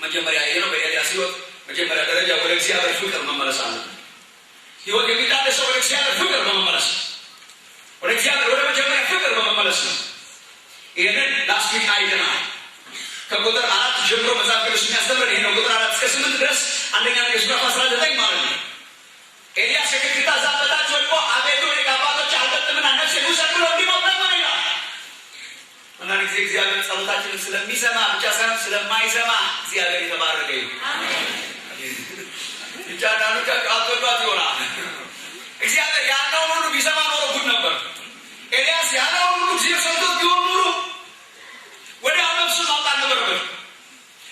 መጀመሪያ ያየነው በኤልያስ ሕይወት መጀመሪያ ደረጃ ወደ እግዚአብሔር ፍቅር መመለስ አለ። ሕይወት የሚታደሰው ወደ እግዚአብሔር ፍቅር በመመለስ ወደ እግዚአብሔር ወደ መጀመሪያ ፍቅር በመመለስ ነው። ይሄንን ላስት ዊክ አይተናል። ከቁጥር 4 ጀምሮ መጽሐፍ ቅዱስ የሚያስተምረን ይሄ ነው። ቁጥር 4 እስከ 8 ድረስ አንደኛ ነገሥት ምዕራፍ 19 ማለት ነው። ኤልያስ ከግድግዳ ዛፍ በታች ወድቆ አቤቱ እኔ ከአባቶች አልበልጥምና ነፍሴን ውሰድ ብሎ እንዲሞት ለመነ ይላል። አንዳንድ ጊዜ እግዚአብሔር ጸሎታችንን ስለሚሰማ ብቻ ሳይሆን ስለማይሰማ እግዚአብሔር የተባረከ ይሁን። ይቻላል ከቃቶባት ይሆናል። እግዚአብሔር ያለውን ሁሉ ቢሰማ ኖሮ ጉድ ነበር። ኤልያስ ያለውን ሁሉ እግዚአብሔር ሰምቶት ቢሆን ኖሮ ወደ ነፍሱ ማውጣት ነበረበት።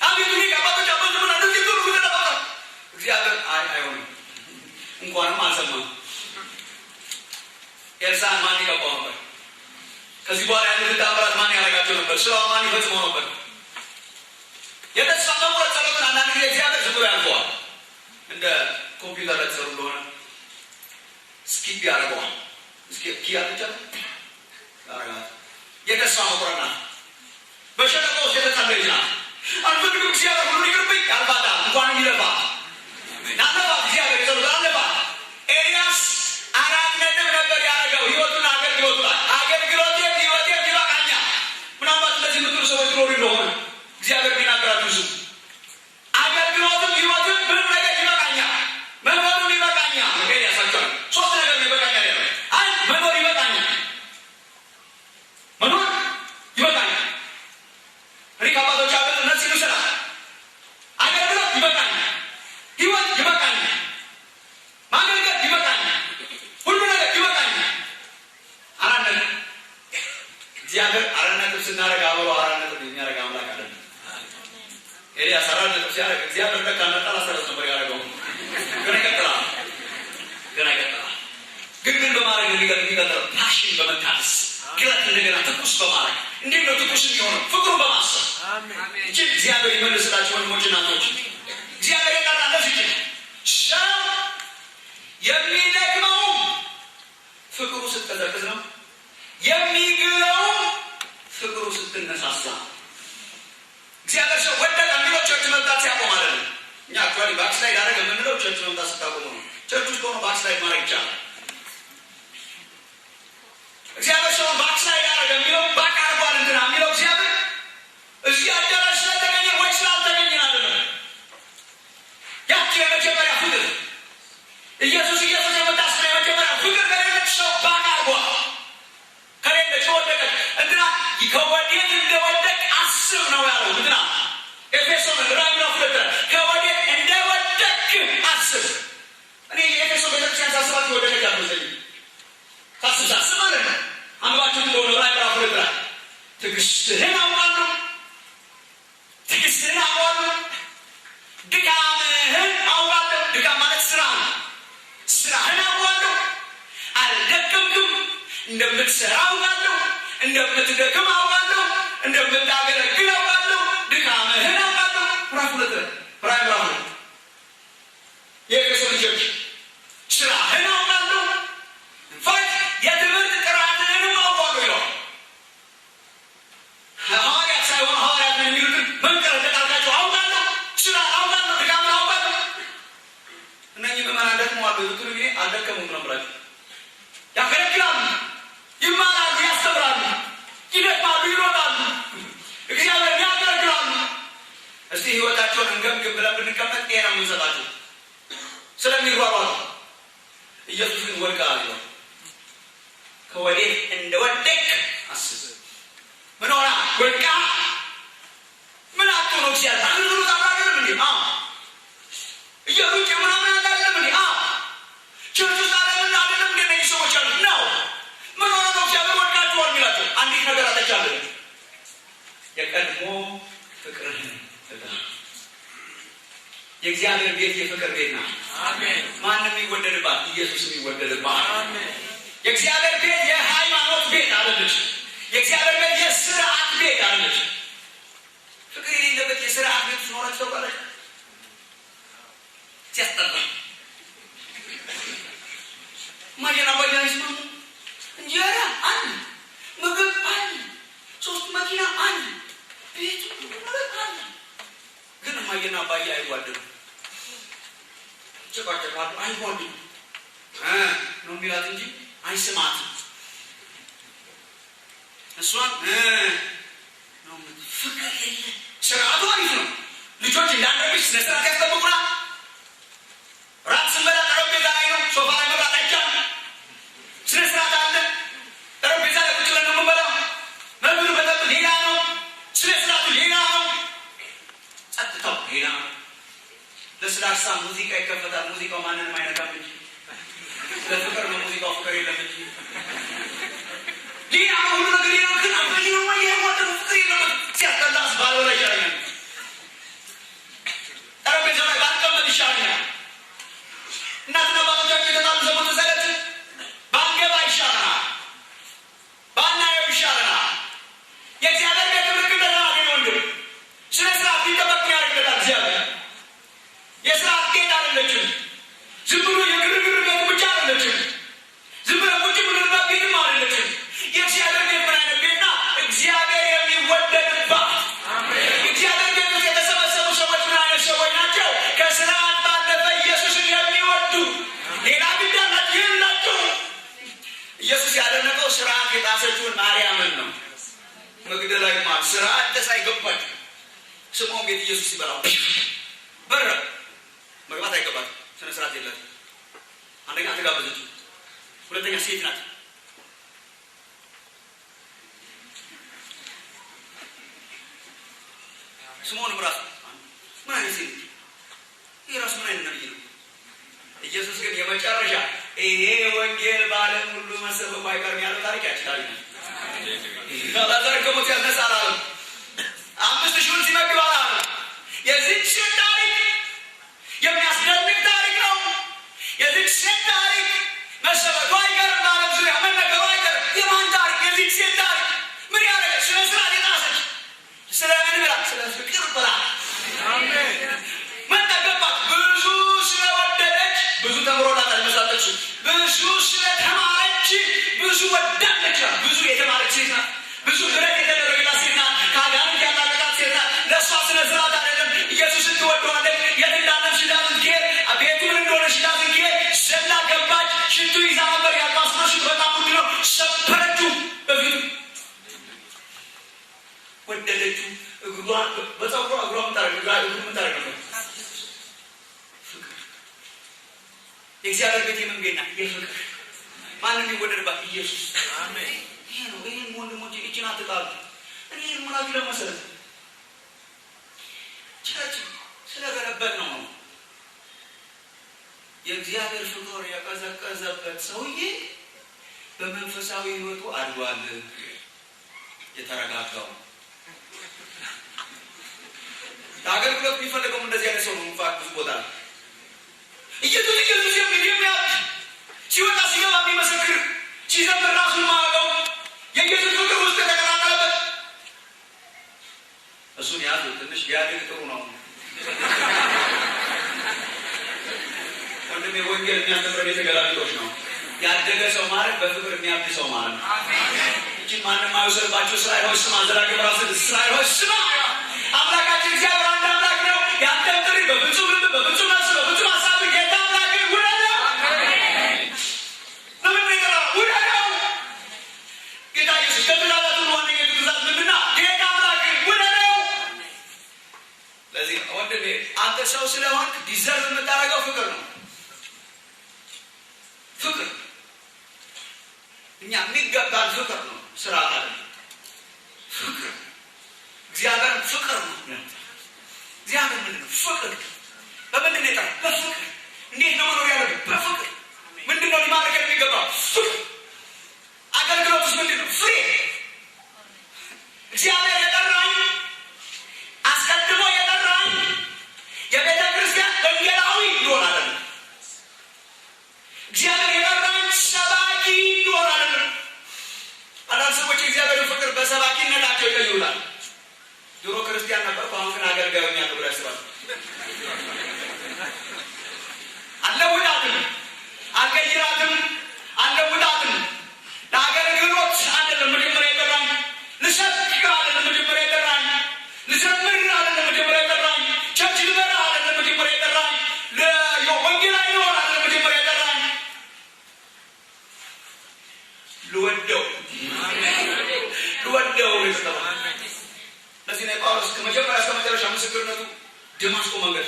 አቤቱ እኔ ከአባቶች አልበልጥምና ነፍሴን ውሰድ ብሎ እግዚአብሔር አይሆንም። እንኳንም አልሰማም። ኤልሳዕ ማን ይቀባው ነበር? ከዚህ በኋላ ያሉት ተአምራት ማን ያደርጋቸው ነበር? ስራው ማን ይፈጽመው ነበር? የተስፋ መቁረጥ ጸሎትን አንዳንድ ጊዜ እግዚአብሔር ዝም ብሎ ያልፈዋል። እንደ ኮምፒውተር ላይ ተሰሩ እንደሆነ ስኪፕ ያደርገዋል። ስኪፕ ያደርጋ ያደርጋል። የተስፋ መቁረጥ ናት። በሸለቆ ውስጥ የተጸለየች ናት። አልፈልግም እግዚአብሔር ሁሉ ይቅርብኝ ያልባታል። እንኳንም ይለፋ ናለባ እግዚአብሔር የጸሎት አለባ። ኤልያስ 4 ነጥብ ነበር ያደረገው ህይወቱን አገልግሎት ላይ አገልግሎት ህይወቴ ይበቃኛል። ምናልባት እንደዚህ ምትሉ ሰዎች ኖሩ እንደሆነ እግዚአብሔር ቢናገራችሁ እሱ አገልግሎትም ህይወትም ምንም ነገር ይበቃኛል፣ መኖርም ይበቃኛል። ኤልያስ አቻል 3 ነገር ይበቃኛል ያለ አንድ መኖር ይበቃኛል፣ መኖር ይበቃኛል። እኔ ከአባቶች አገር ነፍሴን ውሰድ፣ አገልግሎት ይበቃኛል፣ ህይወት ይበቃኛል፣ ማገልገል ይበቃኛል፣ ሁሉ ነገር ይበቃኛል። አራነት እግዚአብሔር አራነት ስናደርግ አብሮ አራነት የሚያደርግ አምላክ አለ። ኤልያስ አራነት ሲያደርግ እግዚአብሔር ለካ ነጠላ ሰረዝ ነበር ያደረገው። ግን ይቀጥላል። ግን በማድረግ የሚቀጥለው ፓሽን በመታደስ ግለት እንደገና ትኩስ በማድረግ እንዴት ነው ትኩስ የሚሆነው? ፍቅሩ በማሰብ እቺ እግዚአብሔር ይመልስላችሁ ወንድሞች እናቶች። እግዚአብሔር የጠራ እንደዚህ ሰው የሚደግመው ፍቅሩ ስትቀዘቅዝ ነው፣ የሚግለው ፍቅሩ ስትነሳሳ። እግዚአብሔር ሰው ወደቀ የሚለው ቸርች መምጣት ሲያቆም አይደለም። እኛ አክቹዋሊ ባክስላይድ አደረገ የምንለው ቸርች መምጣት ስታቆሙ ነው። ቸርች ውስጥ ሆኖ ባክስላይድ ማድረግ ይቻላል። እግዚአብሔር ሰውን ባክስላይድ አደረገ የሚለው ባክ አርጓል እንትና የሚለው እግዚአብሔር እዚህ አዳራሽ ስለተገኘ ወይ ስላልተገኘን አይደለም። ያቺ የመጀመሪያ ፍቅር ኢየሱስ የምታስበ የመጀመሪያ ፍቅር ከሌለች ሰው ባክ አርጓል። ከሌለች ወደቀች እንትና ከወዴት እንደወደቅ አስብ ነው ያለው እንትና ኤፌሶን ራሚና ፍለተ ከወዴት እንደወደቅ አስብ። እኔ የኤፌሶን ቤተክርስቲያን ሳስባት ወደቀች አልመሰለኝ። ሳስብ ማለት ነው አንባችሁ እንደሆነ ራሚና ፍለተ ትዕግስትህን አውቃለሁ፣ ትዕግስትህን አውቃለሁ፣ ድካምህን አውቃለሁ። ድካም ማለት ስራ ነው። ስራህን አውቃለሁ፣ አልደከምክም፣ እንደምትሰራ አውቃለሁ፣ እንደምትደክም አውቃለሁ፣ እንደምታገለግል አውቃለሁ፣ ድካምህን አውቃለሁ። ምዕራፍ 2 ምዕራፍ 2 የኤፌሶን ልጆች ስራህን አውቃለሁ፣ እንፋት የትምህርት ጥራትህንም አውቃለሁ ይለዋል። ሐዋርያት ሳይሆን ሐዋርያት ነው የሚሉትን መንቀር ተቃልቃቸው አውቃለሁ፣ ስራ አውቃለሁ፣ ድካምን አውቃለሁ። እነኚህ ምዕመናን ያደክመዋል ብትሉ ጊዜ አልደከሙም ነው ብላችሁ ያገለግላሉ፣ ይማራሉ፣ ያስተምራሉ፣ ይደክማሉ፣ ይሮጣሉ፣ እግዚአብሔር ያገለግላሉ። እስቲ ህይወታቸውን እንገምግም ብለን ብንቀመጥ ይሄ ነው የምንሰጣቸው ስለሚሯሯጡ። ኢየሱስ ግን ወድቀሃል ይላል። ከወዴት እንደወደቅ አስብ። ምን ሆና ወድቃ ምን አጥቶ ነው ሲያል አንዱሩ ታባረም እንዴ? ኢየሱስ የምናምን አይደለም እንዴ? ቸርቹ ሳለም አይደለም እንዴ? ነው ሰዎች አሉ ነው ምን ሆና ነው ሲያል ወድቃችኋል ይላል። አንዲት ነገር አለቻለ የቀድሞ ፍቅር የእግዚአብሔር ቤት የፍቅር ቤት ናት። አሜን። ማንም ይወደድባት፣ ኢየሱስ ይወደድባት። አሜን። የእግዚአብሔር ቤት የሃይማኖት ቤት አይደለች። የእግዚአብሔር ቤት የሥርዓት ቤት አይደለች። ፍቅር የሌለበት የሥርዓት ቤት ኖራችሁ ታውቃላችሁ? ሲያስጠላ ማየና ባያይስ ነው። እንጀራ አንድ፣ ምግብ አንድ፣ 3 መኪና አንድ፣ ቤት አንድ። ግን ማየና ባያ አይዋደዱ ጨቃጨቃሉ፣ አይዋደዱ ነው የሚላት እንጂ አይስማትም። እሷን ነው ፍቅር የለ። ስርዓቱ አሪፍ ነው። ልጆች እንዳንረብሽ ስነ ስርዓት ያስጠብቁናል። ራት ስንበላ ጠረጴዛ ላይ ነው፣ ሶፋ ላይ መብላት አይቻልም። ስነ ስርዓት አለ። ጠረጴዛ ላይ ቁጭ ብለን ነው የምንበላው። መብሉ መጠጡ ሌላ ነው፣ ስነ ስርዓቱ ሌላ ነው፣ ጸጥታው ሌላ ነው። ለስላሳ ሙዚቃ ይከፈታል። ሙዚቃው ማንንም አይነካም እንጂ ለፍቅር ነው ሙዚቃው፣ ፍቅር የለም እንጂ ሌላ ሁሉ ነገር ሌላ። ግን አባዬ ነው የማይወደው ፍቅር የለም። ሲያስጠላስ ባልበላ ይሻለኛል፣ ጠረጴዛ ላይ ባልቀመጥ ይሻለኛል። እናትና አባቶቻችን የተጣሉ ዘመን ተሰለች ባንገባ ይሻለናል፣ ባናየው ይሻለናል። የእግዚአብሔር ቤት ምልክት ተናገኝ ወንድም ስነ ስርዓት ሊጠበቅ ያደርግለታል እግዚአብሔር። የስርዓት ጌጥ አይደለችም። ዝም ብሎ የግርግር ቤት ብቻ አይደለችም። ዝም ብሎ ቁጭ ብሎና ቤትም አይደለችም። የእግዚአብሔር ቤት ምን አይነት ቤት ናት? እግዚአብሔር የሚወደድባት። እግዚአብሔር ቤት ውስጥ የተሰበሰቡ ሰዎች ምን አይነት ሰዎች ናቸው? ከስርዓት ባለፈ ኢየሱስን የሚወዱ ሌላ ግዳላት የላቸው። ኢየሱስ ያደነቀው ስርዓት የጣሰችውን ማርያምን ነው። መግደላዊት ማርያም ስርዓት ደስ አይገባችም። ስምዖን ቤት ኢየሱስ ይበላው በረ መግባት አይገባትም። ስነ ስርዓት የላትም። አንደኛ ተጋበዘች፣ ሁለተኛ ሴት ናት። ስምዖንም ራሱ ምን አይነት ሴት ነች? ይህ ራሱ ምን አይነት ነብይ ነው? ኢየሱስ ግን የመጨረሻ ይሄ ወንጌል በዓለም ሁሉ መሰበኩ አይቀርም ያለው ታሪክ ያችላል። ላዛር ከሞት ያስነሳ አላለም። 5000 ሲመግብ አላለም። የዚህች ሴት ታሪክ የሚያስደንቅ ታሪክ ነው። የዚህች ሴት ታሪክ መሰበኩ አይቀርም፣ በዓለም ዙሪያ መነገሩ አይቀርም። የማን ታሪክ? የዚህች ሴት ታሪክ። ምን ያደረገች? ስነ ስርዓት የጣሰች። ስለ ምን ብላ? ስለ ፍቅር ብላ። አሜን። መጠገባት ብዙ ስለወደደች ብዙ ተምሮላታል መሳለች። ብዙ ስለተማረች ብዙ ወዳለች። ብዙ የተማረች ሴት ናት። ብዙ ምሕረት የተደረገላት ሴት ናት። ከአጋንንት ያላቀቃት ሴት ናት። ለእሷ ስነ ስርዓት አይደለም። ኢየሱስን ትወደዋለች። የት እንዳለች ዳዝን ኬር፣ ቤቱ ምን እንደሆነች ዳዝን ኬር። ዘላ ገባች። ሽቱ ይዛ ነበር። ያልባስኖ ሽቱ በጣም ውድ ነው። ሰበረችው በፊቱ። ወደደችው። እግሯን በፀጉሯ እግሯን ምታረግ ነበር። ፍቅር የእግዚአብሔር ቤት የምን ቤት ናት? የፍቅር ማንም ይወደድባት ኢየሱስ። አሜን። ይሄ ነው። ይሄን ወንድሞቼ እቺን አትጣሉ። እኔ ምናምን ለመሰረት ቸርች ስለገለበት ነው። የእግዚአብሔር ፍቅር የቀዘቀዘበት ሰውዬ በመንፈሳዊ ህይወቱ አድጓል። የተረጋጋው ለአገልግሎት የሚፈልገው እንደዚህ አይነት ሰው ነው። እንኳን ብዙ ቦታ ኢየሱስ የሚያውቅ ሲወጣ ሲገባ የሚመሰክር ሲዘምር ራሱን ማዕቀው የኢየሱስ ፍቅር ውስጥ የተቀላቀለበት እሱን ያዙ። ትንሽ ቢያድግ ጥሩ ነው። ወንድሜ ወንጌል የሚያስተምረን የተገላቢጦች ነው። ያደገ ሰው ማለት በፍቅር የሚያብድ ሰው ማለት ነው። እንጂ ማንም አይወሰድባቸው። እስራኤሎች ስማ፣ ዘዳግም ራስ እስራኤሎች ስማ፣ አምላካችን እግዚአብሔር አንድ አምላክ ነው። ያንተን ጥሪ በፍጹም ልብ፣ በፍጹም ነፍስ፣ በፍጹም ሀሳብ ጌታ አምላክን ውደደው። እኛ የሚገባን ፍቅር ነው፣ ስርዓት አይደለም። ፍቅር እግዚአብሔር ፍቅር ነው። እግዚአብሔር ምንድን ነው? ፍቅር። በምንድን ነው የጠራን? በፍቅር። እንዴት ነው መኖር ያለብን? በፍቅር። ምንድን ነው ሊማረክ የሚገባው? ፍቅር። አገልግሎትስ ምንድን ነው? ፍሬ። እግዚአብሔር የጠራኝ አስቀድሞ የጠራኝ የቤተ ክርስቲያን ወንጌላዊ እንድሆን አይደለም። እግዚአብሔር የጠራኝ ሰባኪ እንድሆን አይደለም። አንዳንድ ሰዎች የእግዚአብሔርን ፍቅር በሰባኪነታቸው ይቀይሩታል። ድሮ ክርስቲያን ነበርኩ አሁን ግን አገልጋይ ሆኛለሁ ብለው ያስባሉ። አልለውጣትም፣ አልቀይራትም፣ አልለውጣትም። ለአገልግሎት አይደለም መጀመሪያ የጠራኝ። ልሰብክ አይደለም መጀመሪያ የጠራኝ። ልዘምር አይደለም መጀመሪያ የጠራኝ። ቸርች ልመራ አይደለም መጀመሪያ የጠራኝ። ወንጌላዊ ልሆን አይደለም መጀመሪያ የጠራኝ። ልወደው ይጠራል። ለዚህ ነው ጳውሎስ ከመጀመሪያ እስከ መጨረሻ ምስክርነቱ ደማስቆ መንገድ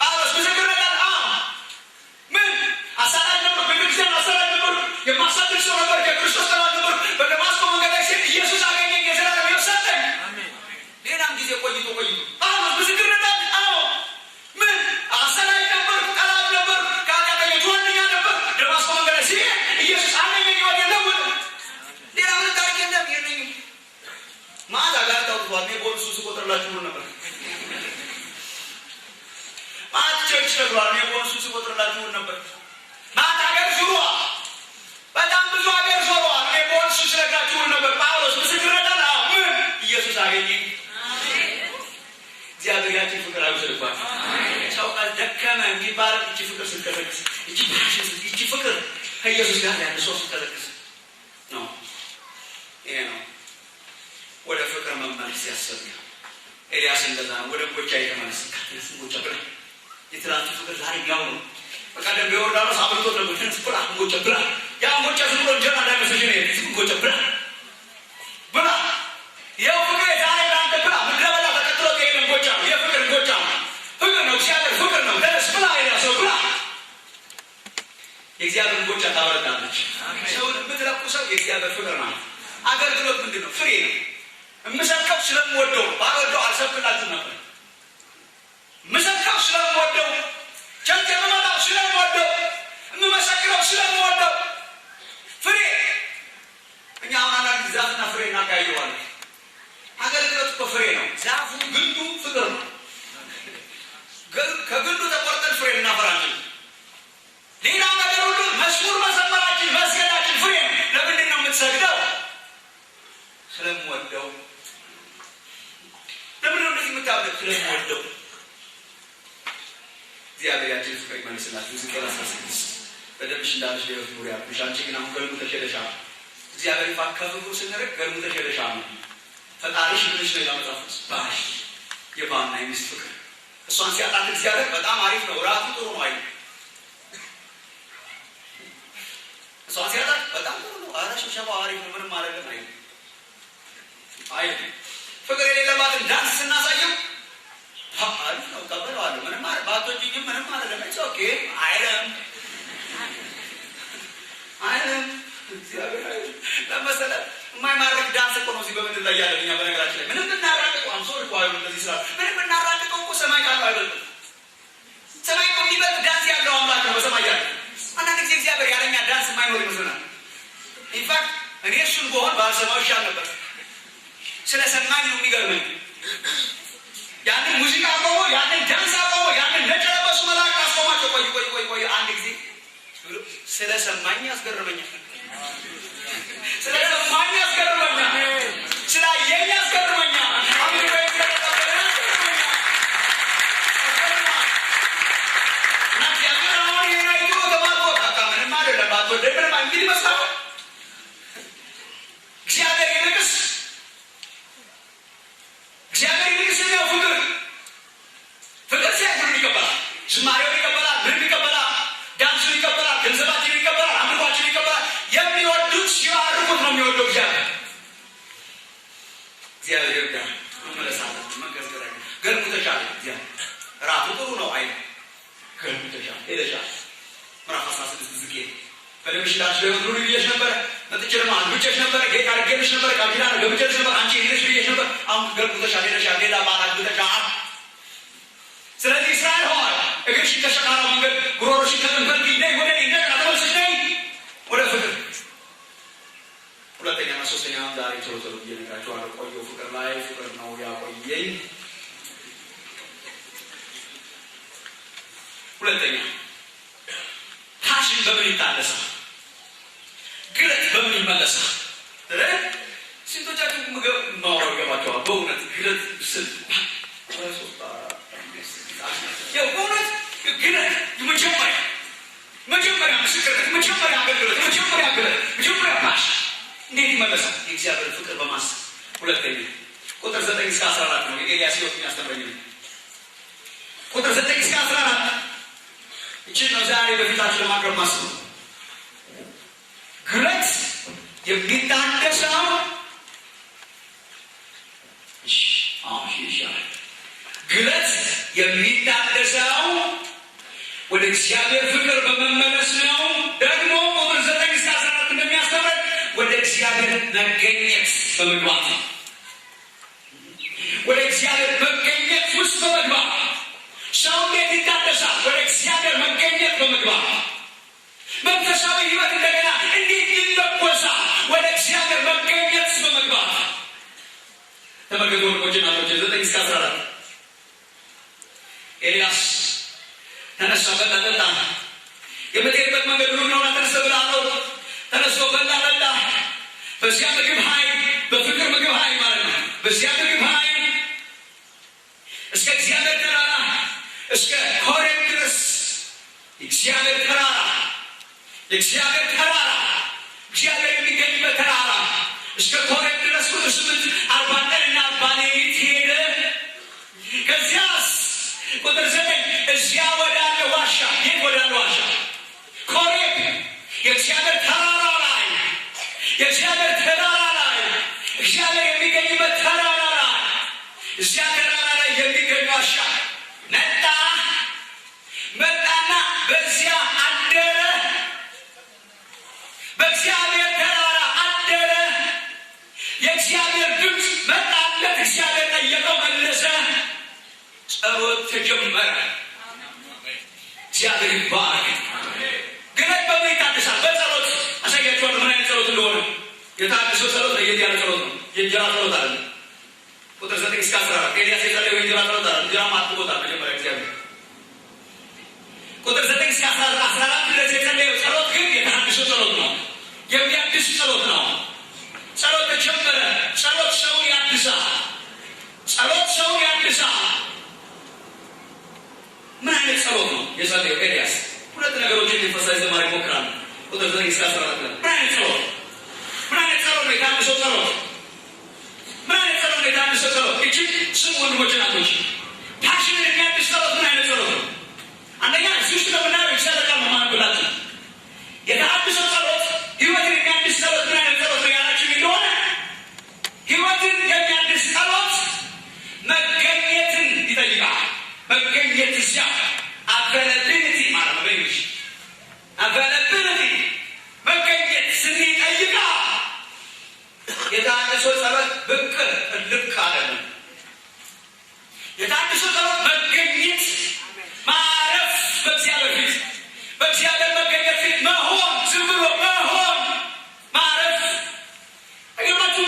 ጳውሎስ ምስክርነት ምን አሳዳጅ ነበር፣ ቤተክርስቲያን አሳዳጅ ነበር፣ የማሳድግ ሰው ነበር፣ ከክርስቶስ ጠላት ነበር። በደማስቆ መንገድ ላይ ሲል ኢየሱስ አገኘኝ፣ የዘላለም ሕይወት ሰጠኝ። ሌላም ጊዜ ቆይቶ ጳውሎስ ምስክርነት ምን አሳዳጅ ነበር፣ ጠላት ነበር፣ ከኃጢአተኞች ጓደኛ ነበር። ደማስቆ መንገድ ላይ ሲል ኢየሱስ አገኘኝ፣ ሕይወት የለውጥ። ሌላ ምን ታሪክ የለኝም። ማታ ጋር ታውቋል። እኔ ቦልሱ ስቆጥርላችሁ ነበር። ማታ ቸርች ተብሏል። እኔ ቦልሱ ስቆጥርላችሁ ነበር። ማታ ሀገር ዙሯ በጣም ብዙ ሀገር ዞሯል። እኔ ቦልሱ ስለጋችሁ ነበር። ጳውሎስ ምስክርነት አለ። ምን ኢየሱስ አገኘኝ። እግዚአብሔር ያችን ፍቅር አብዝልባት። ሰው ቃል ደከመ የሚባል እቺ ፍቅር ስትቀሰቅስ፣ እቺ ፍቅር ከኢየሱስ ጋር ያለ ሰው ስትቀሰቅስ ነው። ይሄ ነው ወደ ፍቅር መመለስ ያስፈልጋል። ኤልያስ እንደዛ ነው። ወደ ጎቻ የተመለሰ ጎቻ ብላ የትላንቱ ፍቅር ዛሬ ያው ነው። በቀደም በዮርዳኖስ አብርቶት ለጎቻ ብላ ጎቻ ብላ ያ ጎቻ ዝም ብሎ እንጀራ እንዳይመስልሽ ነው። ጎቻ ብላ ብላ ይኸው ፍቅር ዛሬ ላንተ ብላ ምድረበዳ ተከትሎ ከሄደን ጎቻ ነው። የፍቅር ጎቻ ነው። ፍቅር ነው። እግዚአብሔር ፍቅር ነው። ደረስ ብላ የራሰው ብላ የእግዚአብሔር ጎቻ ታወርዳለች። ሰውን የምትለቁሰው የእግዚአብሔር ፍቅር ነው። አገልግሎት ምንድን ነው? ፍሬ ነው። የምሰብከው ስለምወደው ባልወደው አልሰብክላችሁም ነበር። የምሰብከው ስለምወደው፣ ቸርች የምመጣው ስለምወደው፣ የምመሰክረው ስለምወደው ፍሬ። እኛ አሁን አንዳንድ ዛፍና ፍሬ እናካየዋለን። አገልግሎት እኮ ፍሬ ነው። ዛፉ ግንዱ ፍቅር ነው። ከግንዱ ተቆርጠን ፍሬ እናፈራለን። ሌላው ነገር ሁሉ መዝሙር መዘመራችን፣ መስገዳችን ፍሬ ነው። ለምንድን ነው የምትሰግደው? ስለምወደው። ለምን ነው እንደዚህ የምታደርግ? ስለምወደው። እግዚአብሔር ያችን ፍቅር ይመልስላችሁ። ሕዝቅኤል 16 በደምሽ እንዳለሽ ለሕይወት ኑሪ ያልኩሽ፣ አንቺ ግን አሁን ገልሙ ተሸለሻል። እግዚአብሔር ይፋ ከፍቅሩ ስንርቅ ገልሙ ተሸለሻል። ፈጣሪሽ ምንሽ ነው ያመጣፉት? ባሽ የባልና የሚስት ፍቅር። እሷን ሲያጣት እግዚአብሔር በጣም አሪፍ ነው፣ ራቱ ጥሩ ነው አይደል? እሷን ሲያጣት በጣም ጥሩ ነው፣ ኧረ ሽብሸባው አሪፍ ነው፣ ምንም አይደለም አይደል? አይ ፍቅር የሌለባትን ዳንስ ስናሳየው አሪፍ ነው፣ ቀበለዋለሁ፣ ምንም ማለት ባቶችኝም ምንም ማለት ለምን ኦኬ አይለም እግዚአብሔር ለመሰለ የማይማረክ ዳንስ እኮ ነው እዚህ በምድር ላይ ያለን። እኛ በነገራችን ላይ ምንም እናራቅቀው አምሶ ልኳዩ እንደዚህ ስራ ምንም እናራቅቀው እኮ ሰማይ ካለው አይበልጥም። ሰማይ እኮ የሚበልጥ ዳንስ ያለው አምላክ ነው በሰማይ ያለ። አንዳንድ ጊዜ እግዚአብሔር ያለኛ ዳንስ የማይኖር ይመስለናል። ኢንፋክት እኔ እሱን በሆን ባልሰማው ይሻል ነበር። ስለሰማኝ ነው የሚገርመኝ። ያንን ሙዚቃ አቆሞ፣ ያንን ዳንስ አቆሞ፣ ያንን ነጭ ለበሱ መላእክት አስቆማቸው። ቆይ አንድ ጊዜ ስለሰማኝ ያስገርመኛል። ስለሰማኝ ያስገርመኛል። ስላየኝ ያስገርመኛል። ዝማሬውን ይቀበላል፣ ምን ይቀበላል፣ ዳንሱን ይቀበላል፣ ገንዘባችን ይቀበላል፣ አምልኳችን ይቀበላል። የሚወዱት ሲባርኩት ነው የሚወደው እግዚአብሔር። እግዚአብሔር ይርዳል። መመለሳለን መገዝገራ ገልሙ ተሻለ። እግዚአብሔር ራሱ ጥሩ ነው አይ ገልሙ ተሻለ ሄደሻል። ምዕራፍ 16 ዝቄ በደምሽ ዳሽ ለሁሉ ልጅ ነበረ መጥቼማ ብቻሽ ነበር ጌታ አርገሽ ነበር ካጂና ገብቼሽ ነበር አንቺ ይልሽ ብዬሽ ነበር አሁን ገልብተሽ አለሽ ሌላ ባላክ ብተሻ ስለዚህ እስራኤል ሆይ እግርሽ ተሸካራ መንገድ ጉሮሮሽ ከመንፈል ይደይ ወደ ይደይ አተወሰሽ ነይ ወደ ፍቅር ሁለተኛና ሶስተኛ ዛሬ ቶሎ እየነግራችኋለሁ። ቆየው ፍቅር ላይ ፍቅር ነው ያቆየኝ። ሁለተኛ ፓሽን በምን ይታደሳል? ግለት በምን ይመለሳል? ስንቶቻችሁ ማወራው ገባችኋል? በእውነት ግለት ስል በእውነት ግለት መጀመሪያ ምስክርነት፣ መጀመሪያ አገልግሎት፣ መጀመሪያ ፓሽን እንዴት ይመለሳል? የእግዚአብሔር ፍቅር በማሰብ። ሁለተኛ ቁጥር 9 እስከ 14 ነው የኤልያስ ሕይወት የሚያስተምረኝ ነው። ቁጥር 9 እስከ 14 እቺን ነው ዛሬ በፊታችሁ ለማቅረብ ማስበው። ግለት የሚታደሰው ግለት የሚታደሰው ወደ እግዚአብሔር ፍቅር በመመለስ ነው። ደግሞ ቁጥር 9 እስከ 14 እንደሚያስተምረን ወደ እግዚአብሔር መገኘት በመግባት ነው። ወደ እግዚአብሔር መገኘት ውስጥ በመግባት ሰው እንዴት ይታደሳል? ወደ እግዚአብሔር መገኘት በመግባት መንፈሳዊ ሕይወት እንደገና እንዴት ይለኮሳል? ወደ እግዚአብሔር መገኘት በመግባት ተመልከቱ ወንድሞችና እህቶች 9 እስከ 14 ኤልያስ ተነሳ፣ በላ ጠጣ። የምትሄድበት መንገድ ሩቅ ነውና ተነስተህ ብላ አለው። ተነስቶ በላ ጠጣ። በዚያ ምግብ ኃይል፣ በፍቅር ምግብ ኃይል ማለት ነው። በዚያ ምግብ ኃይል እስከ እግዚአብሔር ተራራ እስከ ኮሬብ ድረስ እግዚአብሔር ተራራ እግዚአብሔር የሚገኝበት ተራራ እስከ ኮሬብ ድረስ ቁጥር 8 40 ቀንና 40 ሌሊት ሄደ። ከዚያስ ቁጥር 9 እዚያ ወዳለ ዋሻ፣ የት ወዳለ ዋሻ? ኮሬብ የእግዚአብሔር ተራራ ላይ እግዚአብሔር የሚገኝበት ተራራ ላይ እዚያ ተራራ ላይ የሚገኝ ዋሻ መጣና በዚያ አደረ። በእግዚአብሔር ተራራ አደረ። የእግዚአብሔር ድምፅ መጣለት። እግዚአብሔር ጠየቀው፣ መለሰ። ጸሎት ተጀመረ። እግዚአብሔር ይባረክ። ግለት በምን ይታደሳል? በጸሎት አሳያችኋለሁ ምን አይነት ጸሎት እንደሆነ። የታደሰ ጸሎት ለየት ያለ ጸሎት ነው። የእንጀራ ጸሎት አለ። ቁጥር 9 እስከ 14 ኤልያስ የጸለየው የእንጀራ ጸሎት አለ። እንጀራ ማጥቦታል መጀመሪያ እግዚአብሔር። ቁጥር 9 እስከ 14 ድረስ የጸለየው ጸሎት ግን የታደሰ ጸሎት ነው። የሚያድስ ጸሎት ነው። ጸሎት ተጀመረ። ጸሎት ሰውን ያድሳል። ምን አይነት ጸሎት ነው የጸለየው ኤልያስ? ሁለት ነገሮችን ሊፈሳይ ዘማሪ ይሞክራል። ቁጥር 9 እስከ 14 ምን አይነት ጸሎት ነው የታደሰው ጸሎት? ምን አይነት ጸሎት ነው የታደሰው ጸሎት? እጅግ ስሙ ወንድሞች ናቶች፣ ፓሽንን የሚያድስ ጸሎት ምን አይነት ጸሎት ነው? አንደኛ እዚህ ውስጥ ለምናየው ይሰለቃል መማን ብላችሁ የታደሰው ጸሎት ህይወትን የሚያድስ ጸሎት ምን አይነት ጸሎት ነው ያላችሁ እንደሆነ ህይወትን የሚያድስ ጸሎት መገኘትን ይጠይቃል። መገኘት እዚያ አቬለብሊቲ ማለት ነው። በእንግሊዝ አቬለብሊቲ መገኘት ስንጠይቃ የታደሰው ጸሎት ብቅ ልክ አይደለም። የታደሰው ጸሎት መገኘት ማረፍ፣ በእግዚአብሔር መገኘት ፊት መሆን፣ ዝም ብሎ መሆን ማረፍ። አይገርማችሁ?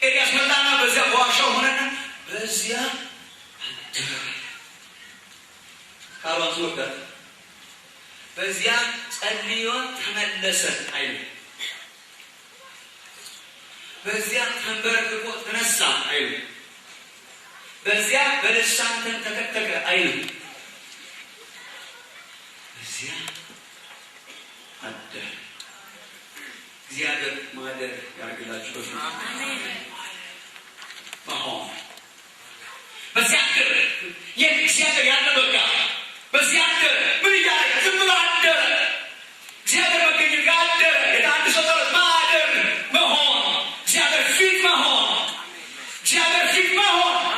ኤልያስ መጣና በዚያ በዋሻው ሆነና በዚያ ካባን ወጣት በዚያ ጸልዮ ተመለሰ አይደል? በዚያ ተንበርክኮ ተነሳ አይደል? በዚያ በልሳን ተንተከተከ አይደል? በዚያ አደረ። እግዚአብሔር ማደር ያርግላችሁ። አሜን። በዚያ አደረ። የእግዚአብሔር ያለ በቃ በዚያ አደረ። ምን እያደረገ? ዝም ብሎ አደረ። እግዚአብሔር መገኘት ጋር አደረ። የታደሰው ጸሎት ማደር መሆን፣ እግዚአብሔር ፊት መሆን።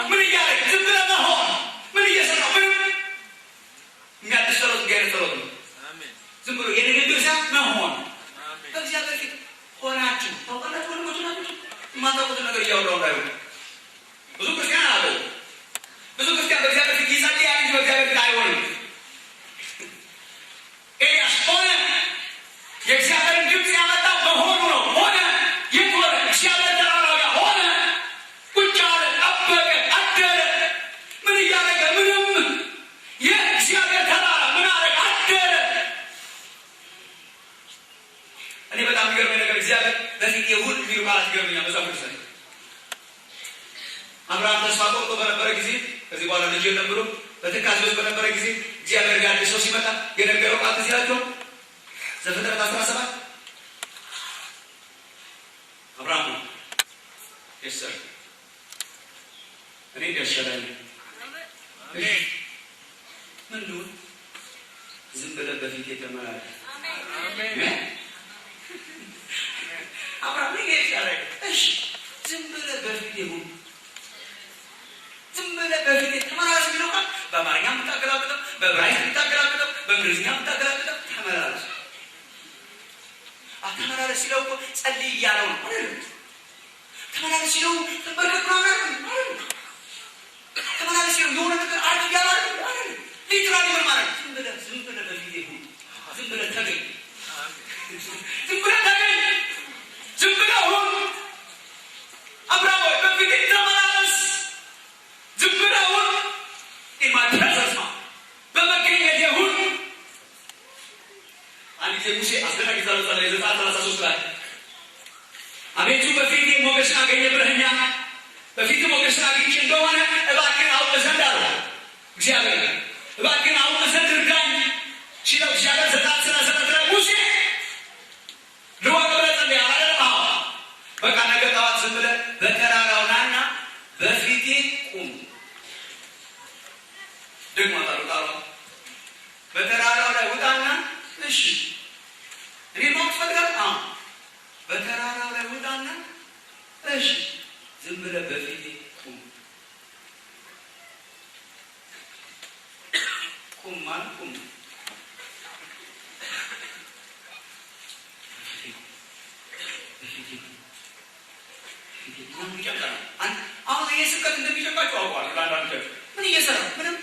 ምን እያደረገ? ዝም ብሎ መሆን። ምን እየሰራ? ምንም የሚያድስ ጸሎት ጋር ጸሎት ነው። ዝም ብሎ የንግግር ሰዓት መሆን፣ በእግዚአብሔር ፊት ሆናችሁ ታውቃላችሁ። ወንድሞች ናችሁ የማታውቁት ነገር እያወራሁ እንዳይሆን ብዙ ክርስቲያን አለ። ብዙ ክርስቲያን በእግዚአብሔር ፊት ይጸልያል እንጂ በእግዚአብሔር ፊት አይሆንም። ኤልያስ ሆነ። የእግዚአብሔርን ድምፅ ያመጣው በሆኑ ነው። ሆነ። የት ሆነ? እግዚአብሔር ተራራ ጋር ሆነ። ቁጭ አለ፣ ጠበቀ፣ አደረ። ምን እያደረገ? ምንም። የእግዚአብሔር ተራራ ምን አደረገ? አደረ። እኔ በጣም የሚገርመኝ ነገር እግዚአብሔር በፊት የሁን የሚሉ ቃላት ይገርመኛል። መጽሐፍ ቅዱስ ላይ አብርሃም ተስፋ ቆርጦ በነበረ ጊዜ ከዚህ በኋላ ልጅ የለም ብሎ በትካዜ ውስጥ በነበረ ጊዜ እግዚአብሔር ጋር ሰው ሲመጣ የነገረው ቃል ትዝ ይላችኋል? ዘፍጥረት 17 አብርሃም ነው የሰር እኔ ደርሻለሁ። ምን ነው ዝም ብለህ በፊት የተመላለስ አሜን። አብርሃም ይሄዳል። እሺ ዝም ብለህ በፊት ይሁን ዝም ብለህ በፊት ተመላለስ ነው። በአማርኛ የምታገላብጠው፣ በዕብራይስጥ የምታገላብጠው፣ በእንግሊዝኛ የምታገላብጠው ተመላለስ። ተመላለስ ሲለው እኮ ጸልይ እያለው ነው አይደል? ተመላለስ ሲለው ተበርከክ ነው አይደል? ተመላለስ ሲለው የሆነ ነገር አድርግ እያለው አይደል? ሊትራሊ ምን ማለት ነው? ዝም ብለህ በፊት ይሁን፣ ዝም ብለህ ተገኝ፣ ዝም ብለህ ተገኝ፣ ዝም ብለህ ሁን። አብርሃም ሆይ በፊት ተመላለስ፣ ዝም ብለህ ሁን። ኢማትራሰማ በመገኘት ይሁን። አንድ ጊዜ ሙሴ አስደናቂ ጸሎት ጸለየ። ዘጸአት 33 ላይ አቤቱ በፊቴ ሞገስን አገኘ ብለኸኛል፣ በፊትህ ሞገስን አግኝቼ እንደሆነ እባክህን አውቅ ዘንድ አለው እግዚአብሔር። እባክህን አውቅ ዘንድ እርዳኝ ሲለው እግዚአብሔር ዘጸአት 37 ላይ ሙሴ ልወቅ ብለህ ጸልይ አላለም? አዎ። በቃ ነገ ጠዋት ዝም ብለህ በተራራው ናና በፊቴ ቁም። ደግሞ ታሩታሩ በተራራው ላይ ውጣና እሺ እኔ ነው ፈቅደህ በተራራው ላይ ውጣና እሺ ዝም ብለህ በፊቴ ቁም። ቁም ማለት ቁም አሁን ይሄ ስብከት እንደሚጨባቸው አውቀዋለሁ። ለአንዳንዶች ምን እየሰራ ምንም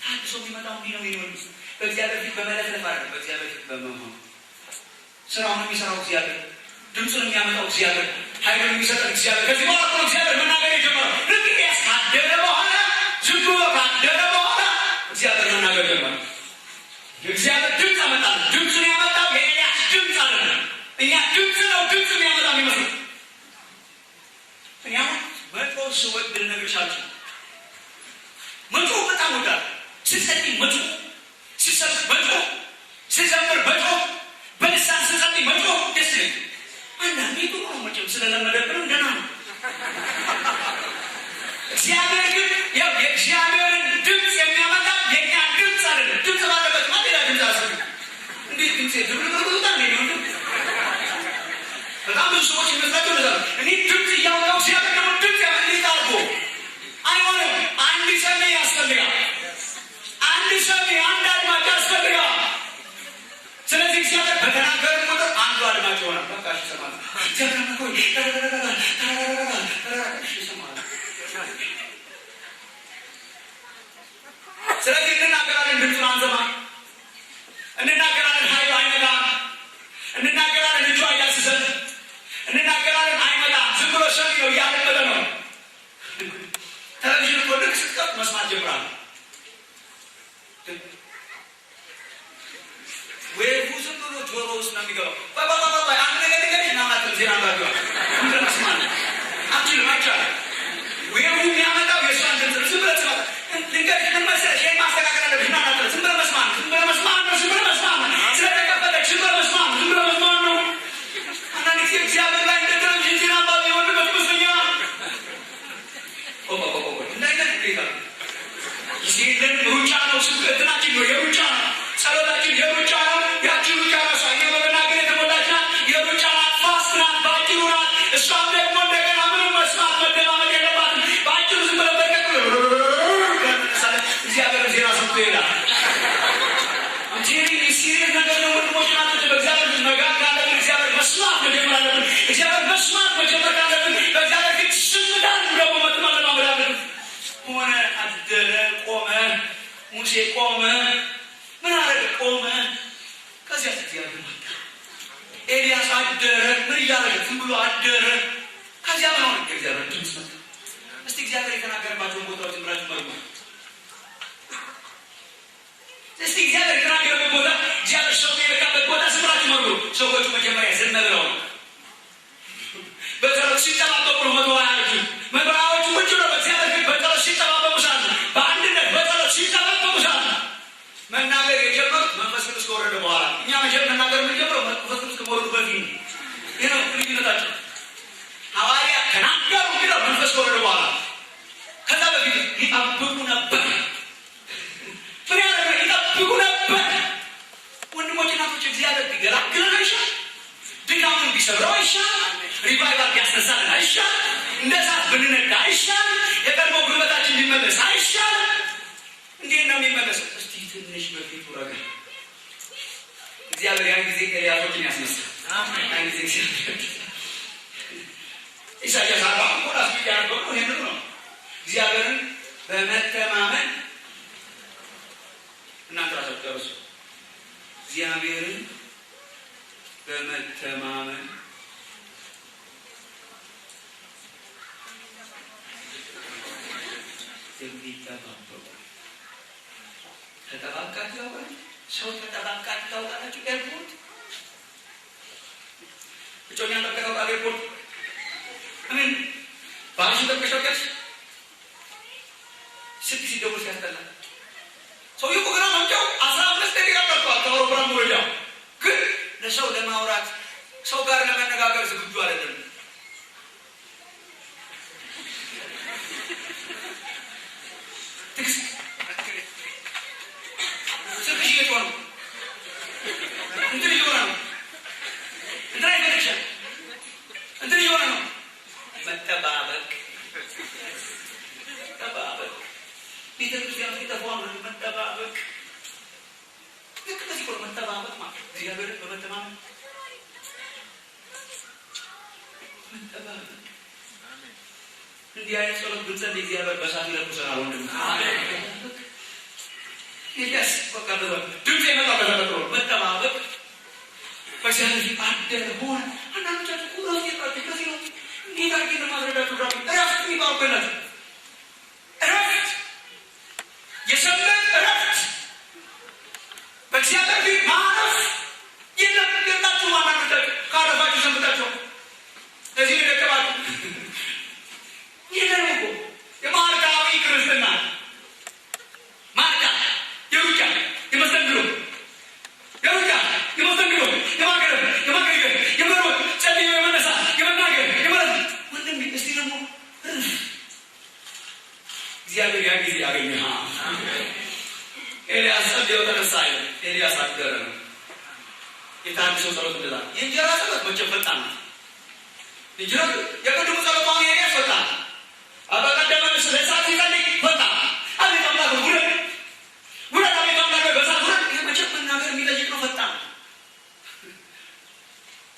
ታድሶ የሚመጣው እንዲህ ነው የሚሆኑት። በእግዚአብሔር ፊት በመለፍለፍ አይደለም፣ በእግዚአብሔር ፊት በመሆን ስራውን የሚሰራው እግዚአብሔር፣ ድምፁን የሚያመጣው እግዚአብሔር፣ ኃይሉን የሚሰጠው እግዚአብሔር። ከዚህ በኋላ እኮ እግዚአብሔር መናገር የጀመረው ልክ ኤልያስ ካደረ በኋላ ዝም ብሎ ካደረ በኋላ እግዚአብሔር መናገር ጀመረ። የእግዚአብሔር ድምፅ አመጣል። ድምፁን ያመጣው የኤልያስ ድምፅ አይደለም። እኛ ድምፅ ነው ድምፅ የሚያመጣ የሚመስለው። እኔ አሁን መጥፎ ስወድ ልነግርሽ አልችልም። መጥፎ በጣም ወዳለሁ። ስጸልይ መጥፎ፣ ስሰብክ መጥፎ፣ ስዘምር መጥፎ፣ በልሳን ስጸልይ መጥፎ ደስ ይለኛል። አንዳንዴ ጥሩ ነው መቼም ስለለመደብንም ደህና ነው። እግዚአብሔር ግን ያው የእግዚአብሔርን ድምፅ የሚያመጣ የኛ ድምፅ አይደለም። ድምፅ ባለበት ማ ሌላ ድምፅ አስብ። እንዴት ድምፅ ድብልብልብታ እንዴ ነው? በጣም ብዙ ሰዎች ይመስላቸው ነዛ እኔ ድምፅ እያወጣው እግዚአብሔር ደግሞ ድምፅ እንዴት አድርጎ አይሆንም። አንድ ሰሜ ያስፈልጋል። አንድ ሰሜ፣ አንድ አድማጭ ያስፈልጋል። ስለዚህ እግዚአብሔር በተናገረ ቁጥር አንዱ አድማጭ ይሆናል። በቃ እሺ ይሰማል። ስለዚህ እንናገራለን፣ ድምፁን አንሰማም። እንናገራለን፣ ኃይሉ አይመጣም። እንናገራለን፣ እጁ አይዳስሰን። እንናገራለን፣ አይመጣም። ዝም ብሎ ሰሚ ነው፣ እያለመደ ነው። ቴሌቪዥን እኮ ልክ ስትከፍት መስማት ጀምራለሁ። ወይም ዝም ብሎ ጆሮ ውስጥ ነው የሚገባው። ባባባባ አንድ ነገር ንገረኝ እናማትም ዜና አንባቢዋ እንደ መስማት አችልም አይቻልም። ወይም የሚያመጣው የእሷን ድምፅ ዝም ብለህ ስማ። ልንገርሽ ምን መሰለሽ፣ ይሄን ማስተካከል አለብሽ። እናናትም ዝም ብለህ መስማት፣ ዝም ብለህ መስማት ነው፣ ዝም ብለህ መስማት ነው። ስለተከፈተች ዝም ብለህ መስማት፣ ዝም ብለህ መስማት ነው። አንዳንድ ጊዜ እግዚአብሔር ላይ እንደ ቴሌቪዥን ዜና አንባቢ የሆንበት ይመስለኛል። እንዳይነት ሁኔታ ጊዜ የለን። ሩጫ ነው፣ ስብከትናችን ነው የሩጫ ነው፣ ጸሎታችን የሩጫ ነው። ያቺ ሩጫ ራሷ እኛ በመናገር የተሞላች ናት። የሩጫ ናት፣ ፋስት ናት፣ በአጭሩ ናት። እሷም ደግሞ እንደገና ምንም መስማት መደማመጥ የለባትም። በአጭሩ ዝም ብለህ በቀቅ እግዚአብሔር ዜና ሰምቶ ይሄዳል። ሲሪየስ ነገር ነው ወንድሞች ናቸው። በእግዚአብሔር መጋት ካለብን እግዚአብሔር መስማት እግዚአብሔር መጣ። ኤልያስ አደረ። ምን እያደረገ? ዝም ብሎ አደረ። ከዚያ ምን ሆነ? እግዚአብሔር ድምፅ መጣ። እስቲ እግዚአብሔር የተናገረባቸውን ቦታዎች ብላችሁ መርሙ። እስቲ እግዚአብሔር የተናገረበት ቦታ፣ እግዚአብሔር ሰው የለካበት ቦታ ስብራችሁ መርሙ። ሰዎቹ መጀመሪያ ዝም ብለው በጸሎት ሲጠባበቁ ነው። መቶሃያዎቹ ቁጭ ብለው በእግዚአብሔር ፊት በጸሎት ሲጠባበቁ ሳለ፣ በአንድነት በጸሎት ሲጠባበቁ ሳለ መናገር የጀመሩት መንፈስ ቅዱስ ከወረደ በኋላ። እኛ መናገር የምንጀምረው መንፈስ ቅዱስ ከመውረዱ በፊት ነው። ይህ ነው ልዩነታቸው። ሐዋርያት ተናገሩ ብለው መንፈስ ከወረደ በኋላ፣ ከዛ በፊት ይጠብቁ ነበር። ምን ያደረገ? ይጠብቁ ነበር። ወንድሞች እናቶች፣ እግዚአብሔር ቢገላግለን አይሻል? ድካሙን ቢሰብረው አይሻል? ሪቫይቫል ቢያስነሳልን አይሻል? እንደ እሳት ብንነዳ አይሻል? የቀድሞ ጉልበታችን ቢመለስ አይሻል? እንዴት ነው የሚመለሰው? እስቲ ትንሽ በፊቱ ረጋ። እግዚአብሔር ያን ጊዜ ኤልያሶችን ያስነሳል። ያን ጊዜ ኢሳያስ 40 ቆራስ ያደረገው ነው። ይሄ ነው እግዚአብሔርን በመተማመን እናንተ ራሳችሁ ደርሱ። እግዚአብሔርን በመተማመን የሚጠባበቁ ተጠባቃችሁ ያውቃል። ሰው ተጠባቃችሁ ታውቃላችሁ? ኤርፖርት እጮኛ ተጠባቃችሁ ኤርፖርት አሜን። ባንሽ ተከሽከሽ ስድስት ሲደውል ሲያስጠላ ሰውዬው እኮ ገና መምጫው 15 ደቂቃ ቀርቷል ከአውሮፕላን መውረጃው። ግን ለሰው ለማውራት ሰው ጋር ለመነጋገር ዝግጁ አይደለም። ስልክሽ እየጮኸ ነው። እንትን እየሆነ ነው። እንትን አይፈለግሻል። እንትን እየሆነ ነው። መጠባበቅ ቤተክርስቲያን ሲጠፋው መጠባበቅ ልክ በዚህ ቆሎ መጠባበቅ ማለት እግዚአብሔርን በመተማመን መጠባበቅ። እንዲህ አይነት ጸሎት ብንጸልይ እግዚአብሔር በሳት ይለኩሰናል። ወንድም ኤልያስ በቃ ድምፅ የመጣበት ተፈጥሮ መጠባበቅ በእግዚአብሔር ፊት አደረ ሆነ። አንዳንዶቻችሁ ቁራስ የጣችሁ ከዚህ ነው። እንዴት አድርጌ እንደማስረዳችሁ ራሱ እረፍት የሚባሉበት እረፍት፣ የሰንበት እረፍት፣ በእግዚአብሔር ፊት ማረፍ የላችሁ። አንዳንዶቻችሁ ካረፋችሁ ሰንብታችሁ ለዚህ ደቀባችሁ ይህንን እኮ የማርካዊ ክርስትና ማርካ የሩጫ የመስተንግዶ የሩጫ የመስተንግዶ የማገረብ የማገገር የመሮጥ ጸልዮ የመነሳ የመናገር የመረት ወንድም እስቲ ደግሞ እግዚአብሔር ያ ጊዜ ያገኘ ኤልያስ ጸልዮ ተነሳ። ኤልያስ አደረ ነው። የታድሶ ጸሎት እንደዛ የእንጀራ ጸሎት መቼም ፈጣን ነው። እንጀራ የቅድሙ ጸሎት አሁን ኤልያስ ፈጣን አበቀደመ ስለሳት ሲጸልይ ፈጣን አቤት አምላክ ውረድ አቤት አምላክ በሳት ውረድ። ይህ መቼም መናገር የሚጠይቅ ነው። ፈጣን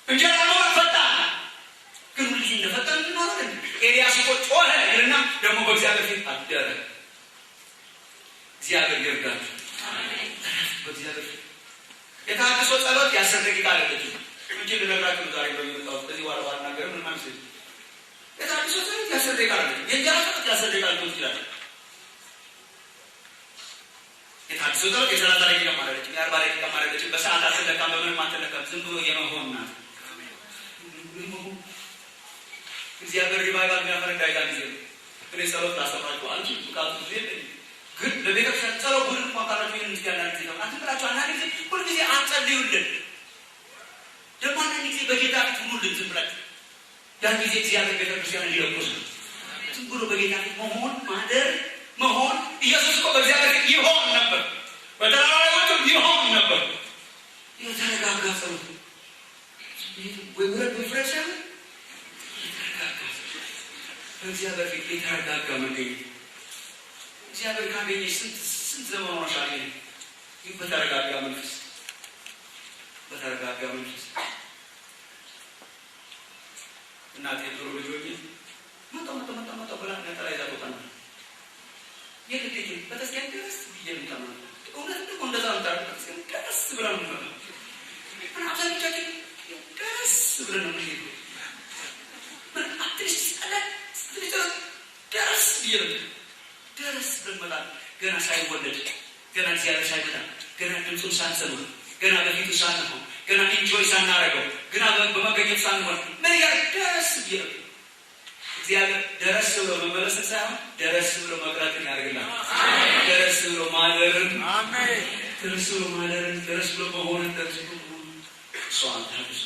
እንጀራ ነው ፈጣን። ግን ሁልጊዜ እንደፈጠን ማለት ኤልያስ እኮ ጮኸ ይልና ደግሞ በእግዚአብሔር ፊት አደረ። እግዚአብሔር ይርዳችሁ። በእግዚአብሔር ፊት የታድሶ ጸሎት የ10 ደቂቃ አይደለችም እንጂ ልነግራችሁ ዛሬ በሚመጣው በዚህ ዋላ ዋላ ነገር ምን ማለት ነው? የታድሶ ጸሎት የ10 ደቂቃ አይደለም። የእንጀራ ጸሎት የ10 ደቂቃ ሊሆን ይችላል። የታድሶ ጸሎት የ30 ደቂቃ ማለት ነው። የ40 ደቂቃ ማለት ነው። በሰዓት አትለካም፣ በምንም አትለካም። ዝም ብሎ የመሆን ናት። እግዚአብሔር ሪቫይቫል የሚያፈርዳ ያ ጊዜ ነው። እኔ ጸሎት ላስተምራችሁ አንቺ ብቃቱ ጊዜ ግን ለቤተክርስቲያን ጸሎት ሁሉ እንኳን ይህን ምስጋና ጊዜ ነው አትብላችሁ። አንዳንድ ጊዜ ሁልጊዜ አትጸልዩልን። ደግሞ አንዳንድ ጊዜ በጌታ ፊት ሁኑልን ዝም ብላችሁ። ያን ጊዜ እግዚአብሔር ቤተክርስቲያን እንዲለቁስ ነው። ዝም ብሎ በጌታ ፊት መሆን ማደር መሆን። ኢየሱስ እኮ በእግዚአብሔር ፊት ይሆን ነበር። በተራራ ላይ ወጥቶ ይሆን ነበር። የተረጋጋ ጸሎት ወይ ውረድ በፍረሻ በእግዚአብሔር ፊት የተረጋጋ መገኘት። እግዚአብሔር ካገኘሽ ስንት ዘመን ሆነሻል? ይህ በተረጋጋ መንፈስ እናቴ ጥሩ ልጆች መጣ ብላ ነጠላ ይዛ ወጣ ነው የልጅ በተስኪያን ደረስ ብዬ ልምጣ ነው። እውነት ደግሞ እንደዛ ምታረቅ ደረስ ብላ ነው። ብለን ነው የምንሄደው። ደረስ ብለን ገና ሳይወለድ ገና እግዚአብሔር ሳይመጣ ገና ድምፁን ሳንሰማ ገና በፊቱ ሳንሆን ገና ኢንጆይ ሳናረገው ገና በመገኘት ሳንሆን ምን ደረስ ብዬ እግዚአብሔር ደረስ ብሎ መመለስን ሳይሆን ደረስ ብሎ መቅረትን ያደርግልናል። ደረስ ብሎ ማደርን ደረስ ብሎ ማደርን ደረስ ብሎ መሆንን ደረስ ብሎ ሷን ታድስ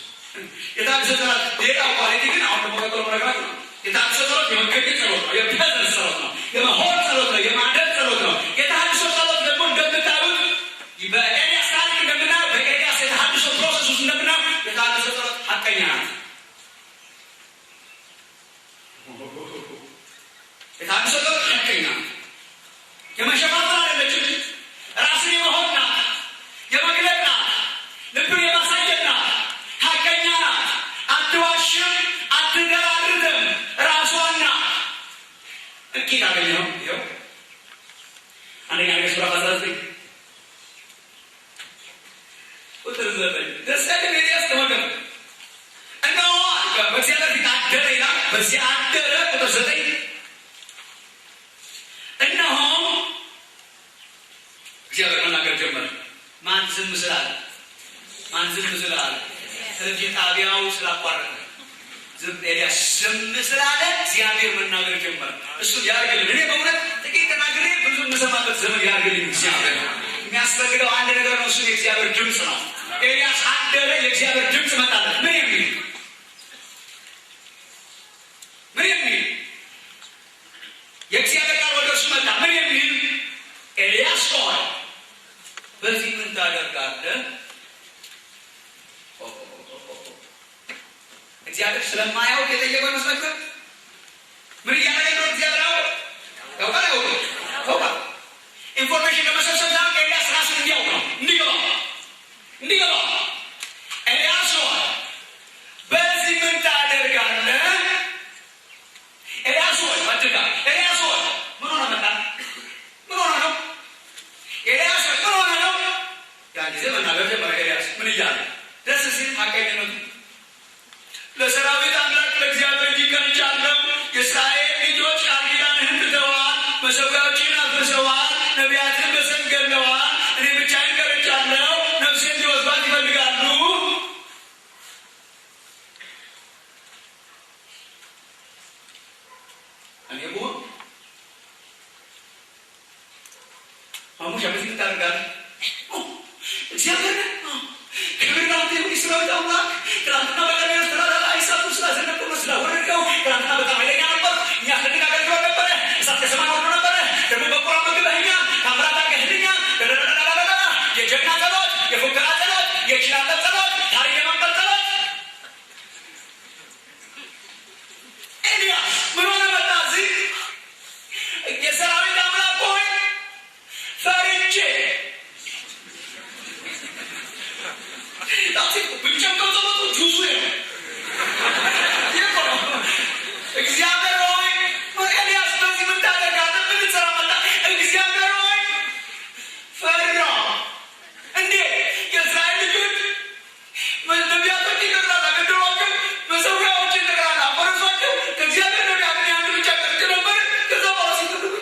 የታድሰ ጸሎት ሌላ ኳሊቲ ግን አሁን ተመቀጠሎ መረጋት ነው። የታድሰ ጸሎት የመገኘት ጸሎት ነው። የፕሬዘንስ ጸሎት ነው። የመሆን ጸሎት ነው። የማደር ጸሎት ነው። የታድሰ ጸሎት ደግሞ እንደምታዩት በኤልያስ ታሪክ እንደምናየው በኤልያስ የታድሰ ፕሮሰስ ውስጥ እንደምናየው የታድሰ ጸሎት ሐቀኛ ናት። የታድሰ ጸሎት ሐቀኛ ናት። የመሸፋፈን አይደለችም። ራስን የመሆን ናት። የመግለጥ ናት። ልብን የማሳየት ናት። ሐቀኛ ናት። አትዋሽም፣ አትደራርድም። ራሷና እኪት አገኘው። ይኸው አንደኛ ነገሥት ምዕራፍ 19 ቁጥር 9 ደስ ያለ ኤልያስ ተመገበ እነሆ በእግዚአብሔር ፊት አደረ ይላል። በዚህ አደረ ቁጥር 9 እነሆ እግዚአብሔር መናገር ጀመረ። ማን ዝም ስላለ ስለዚህ ጣቢያው ስላቋረጠ ኤልያስ ዝም ስላለ እግዚአብሔር መናገር ጀመረ። እሱ ያርግልን። እኔ በእውነት ጥቂት ተናግሬ ብዙ የምሰማበት ዘመን ያርግልን። እግዚአብሔር የሚያስፈልገው አንድ ነገር ነው። እሱ የእግዚአብሔር ድምፅ ነው። ኤልያስ አደረ፣ የእግዚአብሔር ድምፅ መጣለት። ምን የሚል የእግዚአብሔር ቃል ወደ እሱ መጣ። ምን የሚል ኤልያስ ሆይ በዚህ ምን ታደርጋለህ? እግዚአብሔር ስለማያውቅ የጠየቀው ይመስላችኋል? ምን እያደረገ ነው? እግዚአብሔር ያውቃል። ኢንፎርሜሽን ለመሰብሰብ ሳይሆን ኤልያስ ራሱን እንዲያውቅ ነው፣ እንዲገባ ኤልያስ ሆይ በዚህ ምን ታደርጋለህ? ኤልያስ ሆይ አድጋ። ኤልያስ ሆይ ምን ሆነ መጣ? ምን ሆነ ነው? ኤልያስ ሆይ ምን ሆነ ነው? ያን ጊዜ መናገር ጀመረ። ኤልያስ ምን እያለ ደስ ሲል ሐቀኝነቱ ለሰራዊት አምላክ ለእግዚአብሔር ይቀንቻለሁ። የእስራኤል ልጆች ቃል ኪዳንህን ትተዋል፣ መሠዊያዎችህን አፍርሰዋል፣ ነቢያትን በሰይፍ ገድለዋል። እኔ ብቻዬን ቀርቻለሁ፣ ነፍሴን ሊወስዷት ይፈልጋሉ። እኔ ብሆን ማሙሻ በዚህ ታደርጋለህ? እግዚአብሔር ክብር ላንተ ይሁን። የሰራዊት አምላክ ትናንትና በቀርሜሎስ ተራራ ላይ እሳቱን ስላዘነብኩ ስላወረድከው ትናንትና በጣም ኃይለኛ ነበር። እኛ ስንነጋገር ነበረ። እሳት ከሰማይ ወርዶ ነበረ። ደግሞ በቁራ መግበኸኛል፣ ታምራት አድርገህልኛል። የጀግና ጸሎት፣ የፉከራ ጸሎት፣ የችላለት ጸሎት፣ ታሪክ የመንቀል ጸሎት። ኤልያስ ምን ሆነ መጣ? እዚህ የሰራዊት አምላክ ሆይ ፈርቼ ብንጨምቀው ጸሎቱ ጁዙ እግዚአብሔር ሆይ ኤልያስ በዚህ ምን ታደርጋለህ? ምን ልትሰራ መጣ? እግዚአብሔር ሆይ ፈራ። እንዴ የእስራኤል ልጆች ነቢያቶች ይገድላል፣ ገድለዋቸው፣ መሠዊያዎችን ይነቅላል፣ አፈረሷቸው። ከእግዚአብሔር ነቢያትን አንድ ብቻ ቀርቼ ነበር። ከዛ በኋላ ሲፈልጉ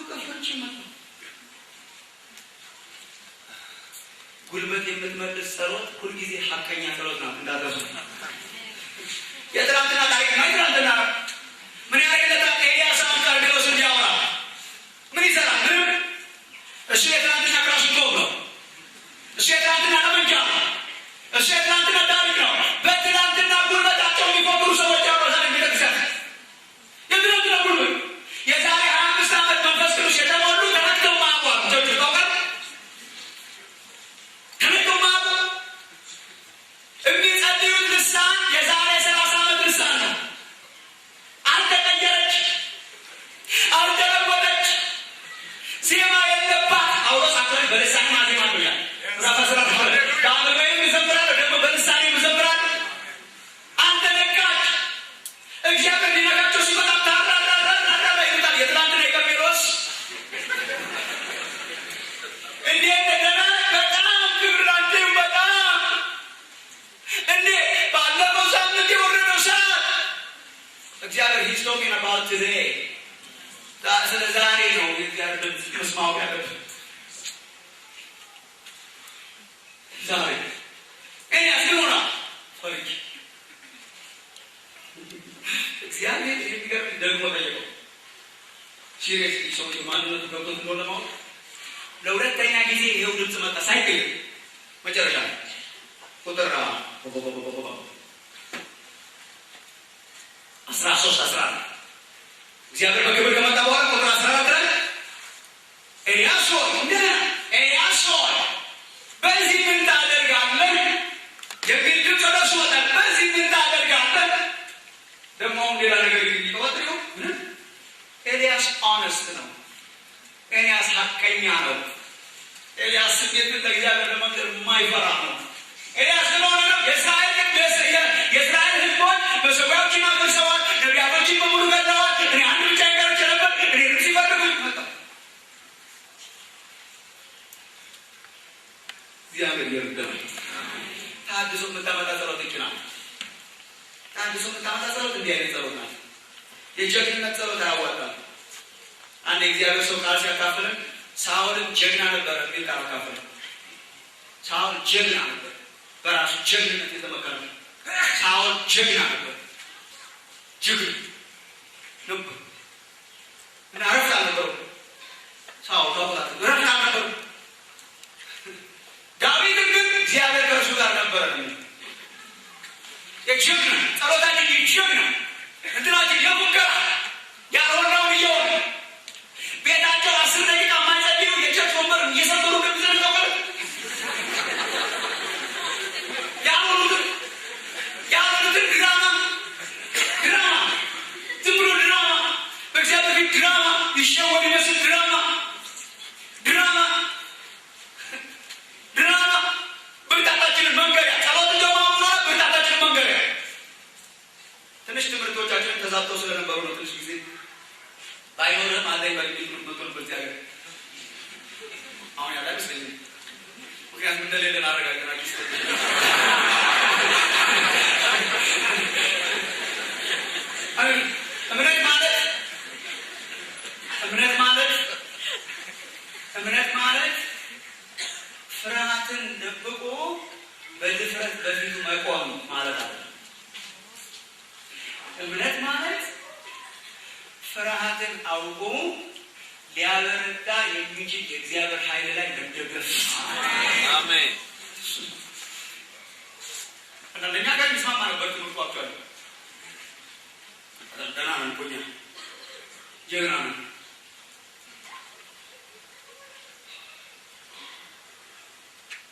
ከፈርቼ መጣ። ጉልበት የምትመልስ ጸሎት ሁልጊዜ ሐቀኛ ጸሎት ናት። እንዳትረሱ። የትናንትና ታሪክ ነው። ትናንትና ምን ያደርግለታል? ኤልያስ ቀርሜሎስ እንዲያወራ ምን ይሰራል? ምንም። እሱ የትናንትና ክላሽንኮቭ ነው። እሱ የትናንትና ጠመንጃ ነው። እሱ የትናንትና ታሪክ ነው። በትናንትና ጉልበታቸው የሚፎክሩ ሰዎች አሉ። ቤተክርስቲያን የትናንትና ጉልበት የዛሬ 25 ዓመት መንፈስ ቅዱስ የተሞሉ ተነክተው ማቋም ቸርች ታውቃል። ተነክተው ማቋም የሚጸልዩት ልሳን የዛሬ 30 ዓመት ልሳን ነው። አልተቀየረች፣ አልተለወጠች፣ ዜማ የለባት። አውሮስ አካባቢ በልሳን ማዜማ ነው ያለ ራፋስራ በአመጋይም ይዘምራል፣ ደግሞ በልሳኔ ይዘምራል። አልተነካች። እግዚአብሔር ሊነካቸው ሲመጣ ታራራራራ ይሉታል። የትናንትና የቀርሜሎስ እንዴት እንደገና በጣም ክብር ላንተ በጣም እንዴ he's talking about today. ስለ ዛሬ ነው የእግዚአብሔር ድምፅ መስማት ያለብን። ዛሬ ኤልያስ ምን ሆነ? ፈርጅ እግዚአብሔር የሚገርም ደግሞ ጠየቀው። ሲሪየስሊ ሰው ማንነቱ ገብቶት እንደሆነ ማወቅ ለሁለተኛ ጊዜ ይኸው ድምፅ መጣ ሳይቀይር መጨረሻ ቁጥር 13 እግዚአብሔር በክብር ከመጣ በኋላ ቁጥር 14 ላይ ኤልያስ ሆይ ኤልያስ ሆይ በዚህ ምን ታደርጋለህ? የሚል ድምፅ ወደሱ መጣ። በዚህ ምን ታደርጋለህ? ደግሞ አሁን ሌላ ነገር የሚቀወጥ ነው። ኤልያስ ኦነስት ነው። ኤልያስ ሐቀኛ ነው። ኤልያስ ስሜትን ለእግዚአብሔር ለመንገር የማይፈራ ነው። ኤልያስ ምን ሆነ ነው? የእስራኤል ሕዝቦች በሰባዮችን አፍርሰዋል፣ ነቢያቶችን በሙሉ ገድለዋል። እኔ አንድ ብቻ ይቀርች ነበር። እኔንም ሲፈልጉ መጣ። እግዚአብሔር ይርዳል። ታድሶ የምታመጣ ጸሎት ይችላል። ታድሶ የምታመጣ ጸሎት እንዲህ አይነት ጸሎት ናት። የጀግንነት ጸሎት አያዋጣም። አንድ እግዚአብሔር ሰው ቃል ሲያካፍልን ሳኦልም ጀግና ነበር የሚል ቃል አካፍልን። ሳኦል ጀግና ነበር፣ በራሱ ጀግንነት የተመከረ ሳኦል ጀግና ነበር፣ ጀግና ነበር እና ረፍት አልነበረው። ሳኦል ታውቃለህ፣ ረፍት አልነበረው። ዳዊት ግን እግዚአብሔር ከእርሱ ጋር ነበረ። የጀግና ጸሎታችን የጀግና እንትናችን የሙከራ ያልሆነውን እየሆነ ቤታቸው 10 ደቂቃ የማይጸልዩ የቸርች ወንበር እየሰበሩ ከሚዘን ነበር። ያልሆኑትን ድራማ ዝም ብሎ ድራማ በእግዚአብሔር ፊት ድራማ ይሸወድ ይመስል ድራማ ብርታታችንን መንገሪያ ጸሎት እንደማሆኑ ብርታታችንን መንገሪያ ትንሽ ትምህርቶቻችንን ተዛብተው ስለነበሩ ነው። ትንሽ ጊዜ ባይኖርም አለኝ በሚል ምክር በእግዚአብሔር አሁን ያለ አይመስለኝም። ምክንያቱም እንደሌለን አረጋግናችሁ እምነት ማለት ፍርሃትን ደብቆ በድፍረት በፊቱ መቆም ማለት አለ። እምነት ማለት ፍርሃትን አውቆ ሊያበረታ የሚችል የእግዚአብሔር ኃይል ላይ መደገፍ። አሜን። አንደኛ ጋር ይስማማ ነበር ትምህርቷቸዋል። ደህና ነን እኮ እኛ ጀግና ነን።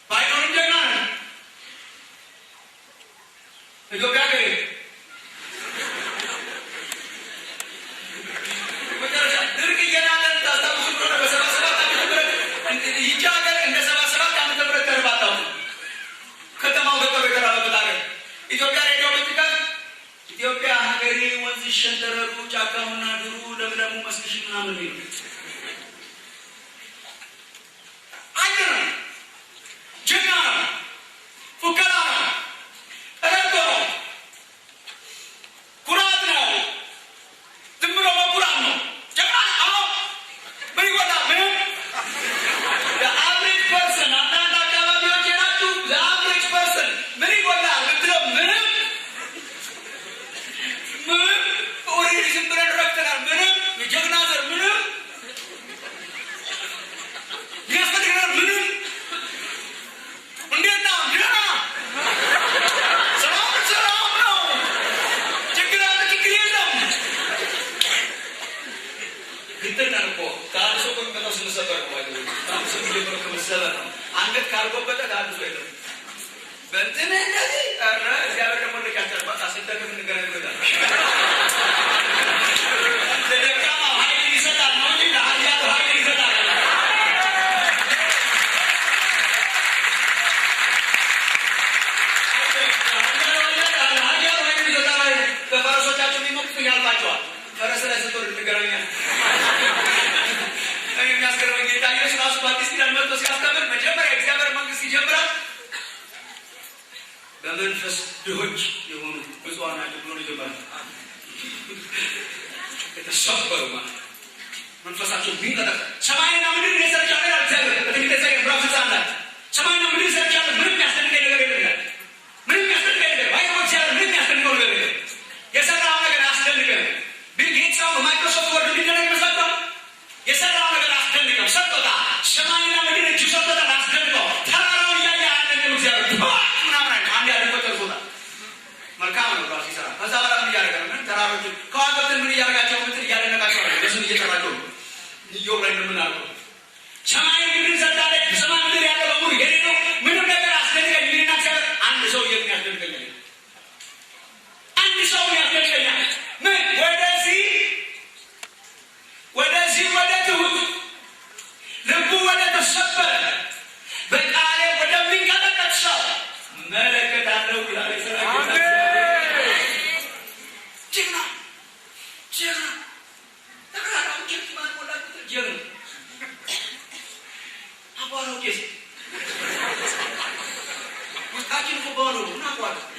ባይኖርም ጀግና ነን። ኢትዮጵያ ገሬ መጨረሻ ድርቅ እየናለን ታስታውሱ ብሎ በ77 ዓመተ ምህረት ይቺ ሀገር እንደ 77 ዓመተ ምህረት ተርባታው ከተማው ገጠሩ የተራበበት ሀገር ኢትዮጵያ ሬዲዮ ብትጋር ኢትዮጵያ ሀገሬ ወንዝ ሸንተረሩ ጫካውና ድሩ ለምለሙ መስክሽ ምናምን ነው አንድ ነው። ጀግና ነው። ፉከራ ነው። ተረቶ ነው። ኩራት ነው። ዝም ብሎ መኩራት ነው። ጀግና አዎ ምን ይወጣ ምንም ለአቨሬጅ ፐርሰን አንዳንድ አካባቢዎች የናችሁ ለአቨሬጅ ፐርሰን ምን ይወጣል ብትለው ምንም ኦሬዲ ዝም ብለን ረክተናል። ምንም የጀግና ዘር ምንም ያስፈልገናል ምንም እንዴት ነው ጀግና ሰላም ነው። ችግር የለም ግጥና እኮ ታድሶ ቆንቀው ስንሰበር ነው ማለት ነው። ታድሶ ጀምሮ ከመሰበር ነው። አንገት ካልጎበጠ ታድሶ የለም። በእንትን እንደዚህ አረ እግዚአብሔር ደግሞ ለካተር ባታ ሰደከም ንገረን ይላል። ለደካማ ኃይል ይሰጣል ነው እንጂ ለኃያሉ ኃይል ይሰጣል። በፈረሶቻቸው የሚሞቅቱ ያልፋቸዋል። ፈረስ ላይ ስትወርድ ንገረኛል። የሚያስገርመኝ ጌታ ኢየሱስ ራሱ በአዲስ ኪዳን መጥቶ ሲያስተምር መጀመሪያ እግዚአብሔር መንግስት ይጀምራል በመንፈስ ድሆች የሆኑ ብፁዓን ናቸው ብሎ ይጀምራል። የተሰበሩ ማለት መንፈሳቸው ቢንቀጠቀጥ ሰማይና ምድር የሰርቻለ እግዚአብሔር በትንቢተ ኢሳይያስ ምዕራፍ 61 ሰማይና ምድር ሰርቻለ ምንም ያስደንቀኝ ነገር የለም። ምንም ያስደንቀኝ ነገር ባይሆን እግዚአብሔር ምንም ያስደንቀው ነገር የለም። የሰራው ነገር አያስደንቅም። ቢል ጌትስ በማይክሮሶፍት ወርድ ሊደረግ መሰለህ የሰራው ነገር አያስደንቅም። ሰጥቶታ ሰማይና ምድር እጁ ሰጥቶታ አያስደንቀው። ተራራው እያየ አያደንቅም። እግዚአብሔር ምናምን አይደል አንድ ያደርገው ተርፎታል። መልካም ነው ራሱ ይሰራል። ከዛ በኋላ ምን እያደረገ ነው? ተራሮች ከዋክብትን ምን እያደረጋቸው ምትል እያደነቃቸው ነው። ለሱን እየጠራቸው ነው። ይኸው ላይ ምን አልኩ? ሰማይ ምድር ሰጣለች። በሰማይ ምድር ያለው በሙሉ የኔ ነው። ምንም ነገር አስደንቀኝ ምንና እግዚአብሔር አንድ ሰው የሚያስደንቀኝ አንድ ሰው ያስደንቀኛል። ምን ወደዚህ ወደ ትሁት ልቡ ወደ ተሰበረ በቃሌ ወደሚንቀጠቀጥ ሰው መለከታለሁ ይላል።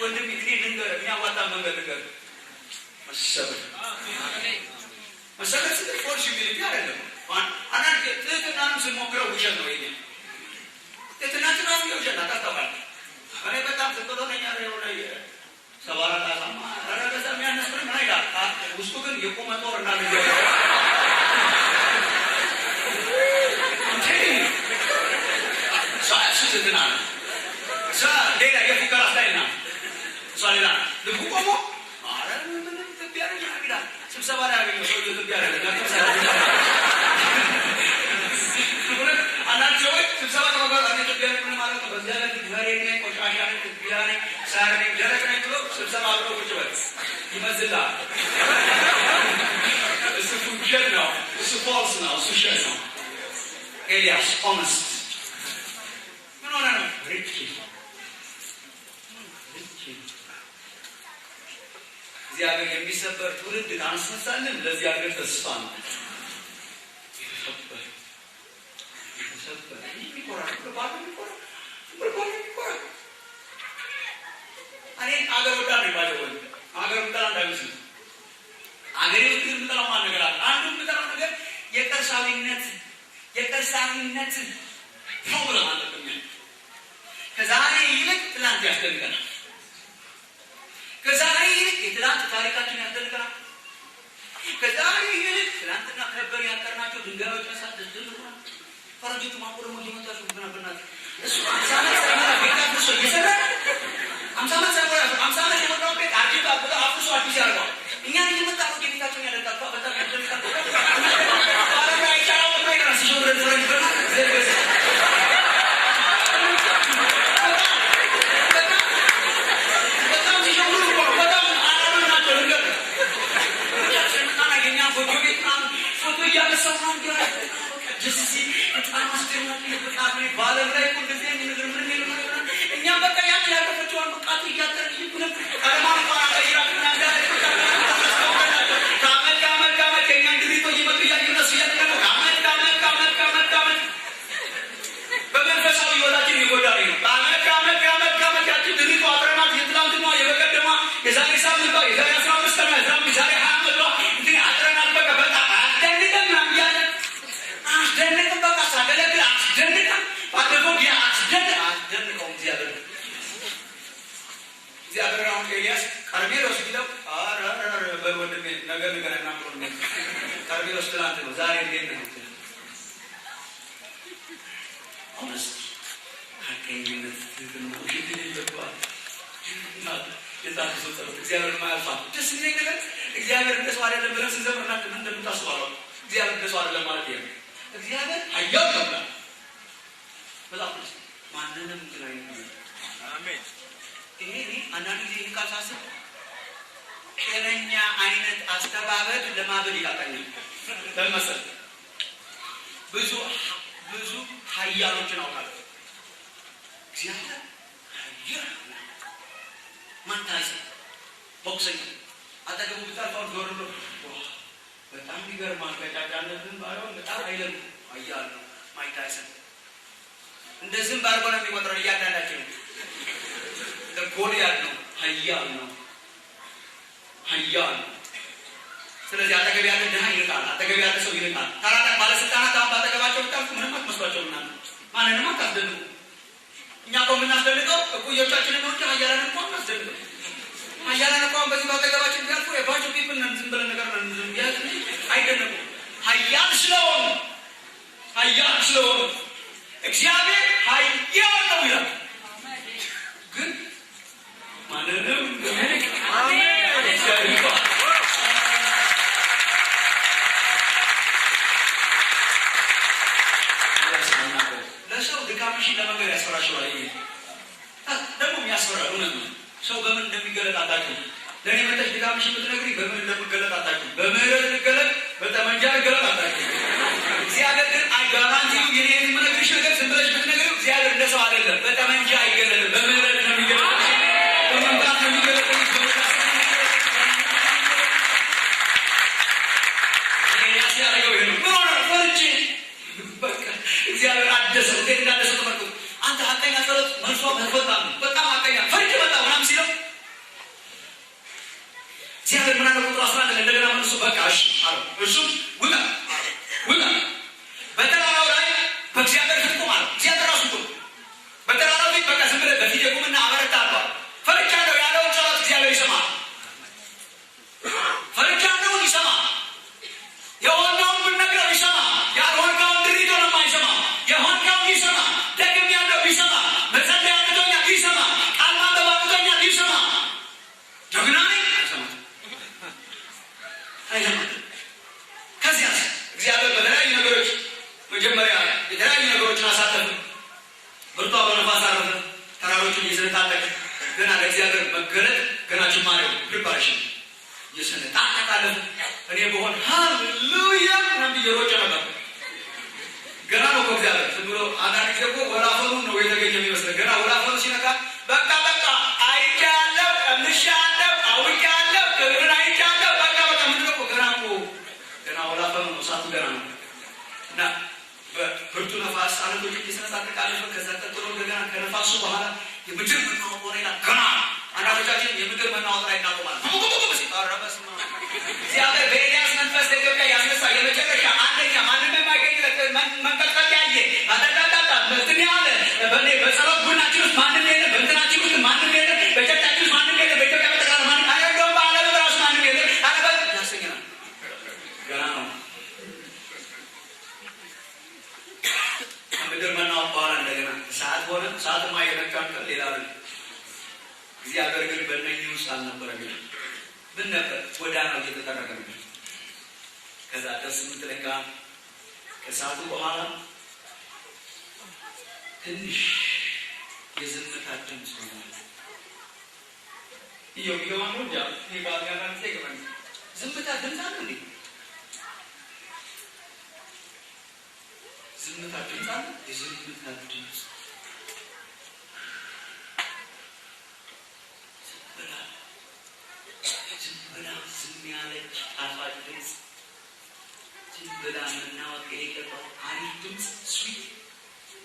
ወንድም ጊዜ ልንገር የሚያዋጣ መንገድ ልንገር መሰበር ስል ፎርሽ የሚልኝ አይደለም። አንዳንድ ትህትናንም ስንሞክረው ውሸት ነው። ይሄ ትህትናችን ራሱ የውሸት ናት። ታስታውቃለህ? እኔ በጣም ትክክል ሆነኛ የሆነ ሰባራ ጣሳማ ረገዛ የሚያነስብር ምን አይላል ውስጡ ግን የቆመ ጦር እንዳለ እሱ ትህትና ነው። ሌላ የፉከራ ስታይል ናት። እሷ ሌላ ልቡ ቆሞ አረ ምንም ኢትዮጵያ ነኝ ይላል። ስብሰባ ላይ ያገኘው ሰው ኢትዮጵያ ነኝ አንዳንድ ሰዎች ስብሰባ ተባባሪ ኢትዮጵያ ነኝ ማለት ነው። በዚያ ላይ መሬ ነኝ፣ ቆሻሻ ነኝ፣ ኢትዮጵያ ነኝ፣ ሳር ነኝ፣ ደረቅ ነኝ ብሎ ስብሰባ አብረው ቁጭ በል ይመዝላል። እሱ ፉክር ነው። እሱ ፎልስ ነው። እሱ ሸር ነው። ኤልያስ ኦነስት ምን ሆነ ነው ሪች እግዚአብሔር የሚሰበር ትውልድ ካንሰሳለን ለዚህ ሀገር ተስፋ ነው። የተሰበር እኔ አገር ወዳድ ነው ባለው ወይ አገር ወዳድ እንዳይመስል አገሬ ውስጥ የምጠላው ማለት ነገር አለ። አንዱ የምጠላው ነገር የቅርሳዊነት ፕሮብለም አለብኝ። ከዛሬ ይልቅ ትላንት ያስደንቀናል። ከዛሬ ይልቅ የትላንት ታሪካችን ያስደንቀናል። ከዛሬ ይልቅ ትላንትና ከበር ያቀርናቸው ድንጋዮች መሳት ደስደንቀናል። ፈረጆቹ ማቆረሞ እየመጣሱ ብናበናት እሱ 50 ዓመት ሳይሞላ ቤት አፍርሶ እየሰራ 50 ዓመት ሳይሞላ 50 ዓመት የሞላው ቤት አዲስ አበባ አፍርሶ አዲስ ያደርገዋል። እኛን እየመጣ ነው ቤታቸውን ያደርጋል። በጣም ያስደንቃል። ባለጋ ይቻላል ወይ ራስ ጆሮ ድረስ ዘርበስ ፎቶ እያነሳሁ ነው እንዲያ ጀስሲ በጣም አስደናቂ በጣም ባለም ላይ ሁሉ ጊዜ ነገር ምን ነው እኛ በቃ ያለፈችውን በቃት እያጠር ይኩን አለማን ባላ ይራቅና እንዳለ ካመል ከኛ እንድሪቶ ይመጡ ያዩነሱ ያጠቀሙ ካመል በመንፈሳዊ ወላጅን ይጎዳል ነው ካመል ያቺ ድሪቶ አጥረናት የትላንትና የበቀደማ የዛሬ ሳምንት የዛሬ 15 ቀን የዛሬ 20 ዓመት እንዴ አጥረናት በቃ አስደንቅም በቃ ሳገለግል አስደንቅም ባለፈው ጊዜ አስደንቀው እግዚአብሔር አሁን ኤልያስ ቀርሜሎስ ቢለው በወንድሜ ነገር ንገረና ብሎ ቀርሜሎስ ትላንት ነው ዛሬ እንዴት ነው? ሆነስት ሀቀኝነት ይገባል። የታሰው ጸሎት እግዚአብሔር ማያልፋል። ደስ የሚለኝ ነገር እግዚአብሔር እንደሰው አይደለም ብለን ስንዘምርና ምን እንደምታስባለው እግዚአብሔር እንደሰው አይደለም ማለት ነው። እግዚአብሔር ኃያል ነው። በጣም ማንንም ግን አይደለም። አሜን። ይሄ አንዳንድ ጊዜ ይካሳስብ ጤነኛ አይነት አስተባበድ ለማበድ ይላታኛል። ለምሳሌ ብዙ ኃያሎችን አውቃለሁ። እግዚአብሔር ኃያል ማንታስ ቦክሰኛ አጠገቡ ብታልፈው ዞር ብሎ በጣም ይገርማል። ከጫጫነትን ባይሆን በጣም ኃይል ኃያል ነው። ማይታሰብ እንደዚህም ባርጎ ነው የሚቆጥረው። እያንዳንዳችን ጎልያድ ነው። ኃያል ነው። ስለዚህ አጠገብ ያለ ድሃ ይርቃል፣ አጠገብ ያለ ሰው ይርቃል። ታላላቅ ባለስልጣናት አሁን ባጠገባቸው ብታልፉ ምንም አትመስሏቸውም። ማንንም አታስደንቁ። እኛ እኮ የምናስደንቀው እኩዮቻችንን ነው እንጂ ኃያላን እንኳን አናስደንቅም። ኃያላን እንኳን በዚህ ባጠገባችን ቢያልፉ የባቸው ፒፕል ነን፣ ዝም ብለን ነገር ነን። አይደነቁም። ኃያል ስለሆኑ እግዚአብሔር ኃያል ነው ይላል። ግን ማንንም ለሰው ድካምሽን ለመንገድ ያስፈራሽዋል። ደግሞ የሚያስፈራል እውነት ነው። ሰው በምን እንደሚገለጥ አታውቂም። ለእኔ መጠሽ ድካምሽን ብትነግሪ በምን እንደምገለጥ አታውቂም። በምህረት ልገለጥ፣ በጠመንጃ ልገለጥ አታውቂም። እግዚአብሔር ግን ጋራንቲው የኔ የምነግርሽ ነገር ዝም ብለሽ ብትነግሪው እግዚአብሔር እንደ ሰው አይደለም። በጠመንጃ አይገለጥም፣ በምህረት ነው የሚገለጥ። በመምጣት ነው የሚገለጥ። ያስያደረገው ይሄ ነው። ምን ሆነ? ፈርቼ በቃ እግዚአብሔር አደሰው። እንዴት እንዳደሰው ተመልከቱ። አንተ ሀቀኛ ጸሎት መልሷ በጣም ሀቀኛ ፈርቼ መጣ ምናምን ሲለው እግዚአብሔር ምን አለ? ቁጥር 11 እንደገና መልሶ በቃ እሺ አለው። እሱም ውጣ በተራራው ላይ በእግዚአብሔር ፊት ቁም አለው። እግዚአብሔር ራሱ ቁም በተራራው ፊት በቃ ዝም ብለህ በፊት ቁምና አበረታለሁ። ፈርቻለሁ ያለውን ጸሎት እግዚአብሔር ይሰማል። ፈርቻለሁን ይሰማል። የሆንከውን ብትነግረው ይሰማል። ያልሆንከውን ድሪቶ ነው የማይሰማው። የሆንከውን ይሰማል። ደግም ያለው ይሰማል። መጸለይ አቅቶኛል ይሰማል። ቃል ማንበብ አቅቶኛል ይሰማል። ጀግና ነኝ አይሰማም። ከዚያስ እግዚአብሔር በተለያዩ ነገሮች መጀመሪያ የተለያዩ ነገሮችን አሳለፈ። ብርቷ በነፋስ አረፈ። ተራሮችን እየሰነጣጠቀ ገና ለእግዚአብሔር መገለጥ ገና ጅማሬው ፕሪፓሬሽን እየሰነጣጠቀ አለፈ። እኔ በሆን ሃሌሉያ ምናምን እየሮጨ ነበር። ገና ነው እኮ እግዚአብሔር ዝም ብሎ አንዳንድ ጊዜ እኮ ወላፈኑን ነው የተገኘ የሚመስለው። ገና ወላፈኑ ሲነካ በቃ አይቻለሁ፣ ቀምሻለሁ፣ አውቄያለሁ፣ ክብርን አይቻለሁ። በቃ ምንድን ነው ገና ወላፈኑ ነው። እሳቱ ገና ነው እና በብርቱ ነፋስ አለቶች እየሰነጣጠቀ አለፈ። ከዛ ቀጥሎ እንደገና ከነፋሱ በኋላ የምድር መናወጥ ሆነ ይላል። ገና አንዳንዶቻችን የምድር መናወጥ ላይ እናቆማለን። እግዚአብሔር በኤልያስ መንፈስ ለኢትዮጵያ ያስነሳ የመጨረሻ አንደኛ ማንም የማይገኝለት መንቀጥቀጥ ያየ አጠቃጣጣ እንትን ያለ በጸሎት ቡድናችን ውስጥ ማንም የለም። በእንትናችን ውስጥ ማንም የለም። በጨርጫችን ውስጥ ማንም የለም። በኢትዮጵያ በጠቅላላ ማንም አይደለም። በዓለም ራሱ ማንም የለም። አለበት ያሰኘናል። ገና ነው። ከምድር መናወጥ በኋላ እንደገና ሰዓት ሆነ። ሰዓትማ የነካን ቀን ሌላ ነው። እግዚአብሔር ግን በእነኚህ ውስጥ አልነበረም። ምን ነበር? ጎዳናው እየተጠረገ ነው። ከዛ ደስ የምትለካ ከሰዓቱ በኋላ ትንሽ የዝምታ ድምፅ ሆኗል። ይገባል ነው እንጃ ይባላል ይገባል። ዝምታ ድምፅ አለ እንዴ? ዝምታ ድምፅ አለ። የዝምታ ድምፅ ዝም ያለች ጣፋጭ ድምፅ፣ ዝም ብላ መናወጥ የሌለባት አሪፍ ድምፅ፣ ስዊት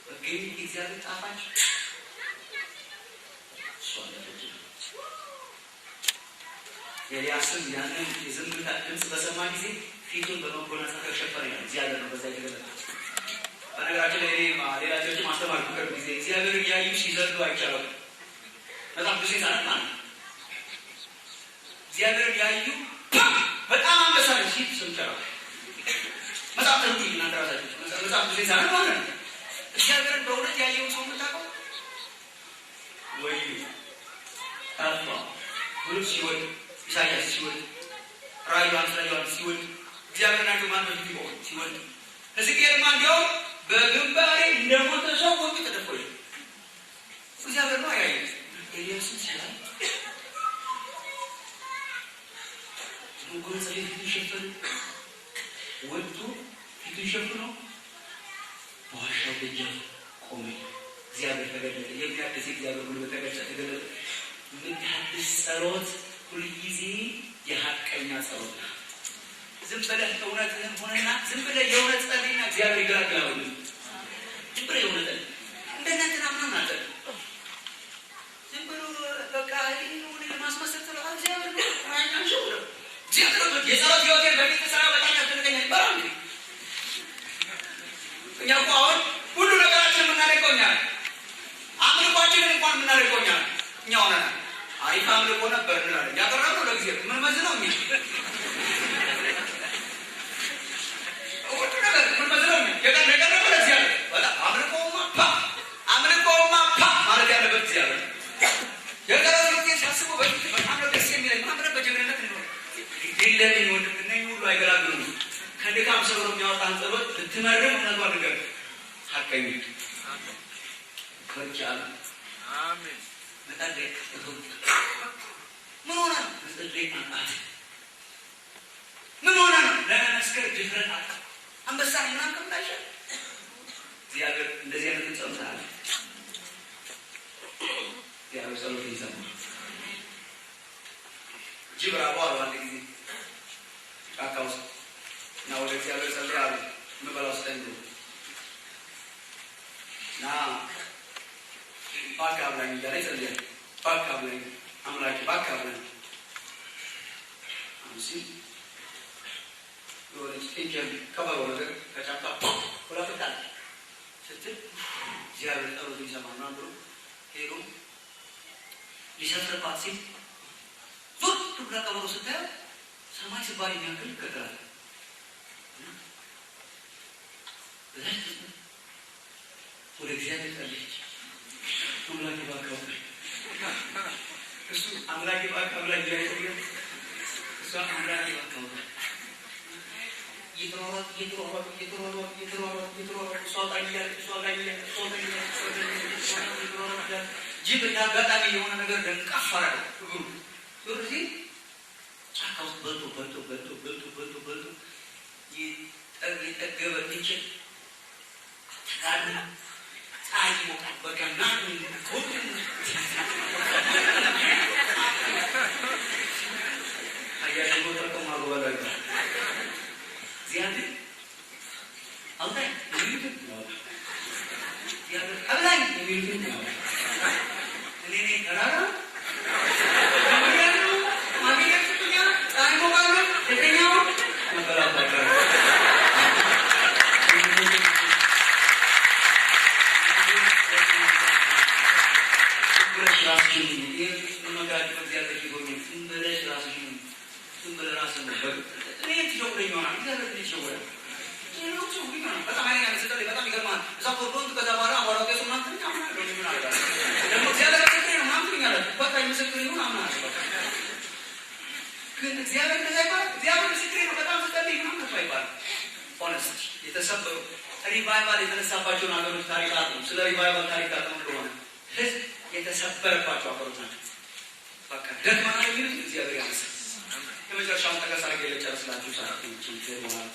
በገኝ እግዚአብሔር ጣፋጭ እሷ ለልጅ ኤልያስም ያንን የዝምታ ድምፅ በሰማ ጊዜ ፊቱን በመጎናጸፊያ ሸፈነ ይላል። እግዚአብሔር ነው በዛ ይገለጣል። በነገራችን ላይ ሌላ ቸርች ማስተማር ቅርብ ጊዜ እግዚአብሔርን ያዩ ሲዘሉ አይቻልም። በጣም ብዙ ይዛናል ማለት ነው። እግዚአብሔርን ያዩ በጣም አንበሳ ነው ሲል ሰምቻለሁ። መጽሐፍ ተርጉ እናንተራሳችሁ መጽሐፍ ብዙ ይዛናል ማለት ነው። እግዚአብሔርን በእውነት ያየው ሰው የምታውቀው ወይ ታፋ ሁሉ ሲወድ ኢሳያስ ሲወድ ራእይ ዮሐንስ ሲወድ እግዚአብሔር ናቸው ማን በፊት ይቆም ሲወድ ሕዝቅኤል ማን እንዲያውም በግንባሬ እንደሞተ ሰው ወጥ ተደፈለ። እግዚአብሔር ነው ያየው። ኤልያስን ሲያይ ሙጎን ሰይፍ ይሸፈን ወጥቶ ፊቱን ሸፍኖ በዋሻው ደጃፍ ቆመ። እግዚአብሔር ተገለጠ። የሚያድስ እግዚአብሔር ሁሉ ተገለጠ። የምታድስ ጸሎት ሁልጊዜ የሀቀኛ ጸሎት ነው። ዝም ብለህ እውነትህን ሆነና ዝም ብለህ የእውነት ጸልይና እግዚአብሔር ይገላግላል። ዝም ብለህ የእውነት ጸልይ እንደናንተና ምናምን አለ ዝም ብሎ በቃ ይሁን ለማስመሰል ስለሆነ እግዚአብሔር ነው አይናቸው እግዚአብሔር የጸሎት ህይወቴን በፊት ስራ በጣም ያስደንቀኛል ይባላል። እኛ እኮ አሁን ሁሉ ነገራችን የምናደርገው እኛ አምልኳችንን እንኳን የምናደርገው እኛ ሆነናል። አሪፍ አምልኮ ነበር እንላለን። ያቀረብነው ለእግዚአብሔር ምን መዝነው እኛ ሁሉ ነገር ምን መዝነው የቀረበ ለእግዚአብሔር በጣም አምልኮማ ማለት ያለበት እግዚአብሔር የቀረበ ጊዜ ሳስበው በፊት በጣም ነው ደስ የሚለኝ ማምለክ በጀግንነት ነው ይለኝ ወንድምና ሁሉ አይገላግሉም። ከድካም ሰው የሚያወጣን ጸሎት ብትመርም እውነቷ ነገር ሐቀኝ ከቻለ አሜን መጣደቅ ምን ሆነ መጣደቅ ምን ሆነ ለመስከር ድፍረት አጣ አንበሳ ምናምን ከምላሽ እግዚአብሔር እንደዚህ አይነት ጸሎት አለ። እግዚአብሔር ጸሎት ይሰማል። ጅብራው አንድ ጊዜ ጫካ ውስጥ እና ወደ እግዚአብሔር ጸልያለሁ ምበላው ስተንዱ እና ባካ ብላኝ እያለ ጸልያለሁ። ባካ ብላኝ አምላኬ ባካ ብላኝ አንሲ የሆነች ቴንጀር ከበሮ ነገር ከጫካ ሁለፍታል ስትል እግዚአብሔር ጸሎት ይሰማል ነው ብሎ ሄዶ ሊሰፍርባት ሲል ዞር ትኩራ ከበሮ ስታየው ሰማይ ስባል የሚያክል ይቀጥላል። ወደ እግዚአብሔር ጸለየች። አምላኬ እባክህ እሱ አምላኬ እባክህ አምላኬ ያይቆየ እሷ አምላኬ እባክህ እየተሯሯጡ እሷ ጅብ እና አጋጣሚ የሆነ ነገር ደንቃፋ እግሩ ስለዚህ ጫካ ውስጥ በልቶ የጠገበ እንችል ተጋድ ፀሐይ ይሞቃል። በቀና አያደጎ ተርቆማ ጎበላጋ እግዚአብሔር አውጣኝ የሚሉትን እግዚአብሔር አብላኝ የሚሉትን እኔ ተራራ የተሰበሩ ሪቫይቫል የተነሳባቸውን ሀገሮች ታሪክ አሉ። ስለ ሪቫይቫል ታሪክ አሉ እንደሆነ ህዝብ የተሰበረባቸው ሀገሮች ናቸው። በቃ ደክመና የሚሉት እግዚአብሔር ያመሰል የመጨረሻውን ጠቀስ አድርጌ ልጨርስላችሁ ይሆናል።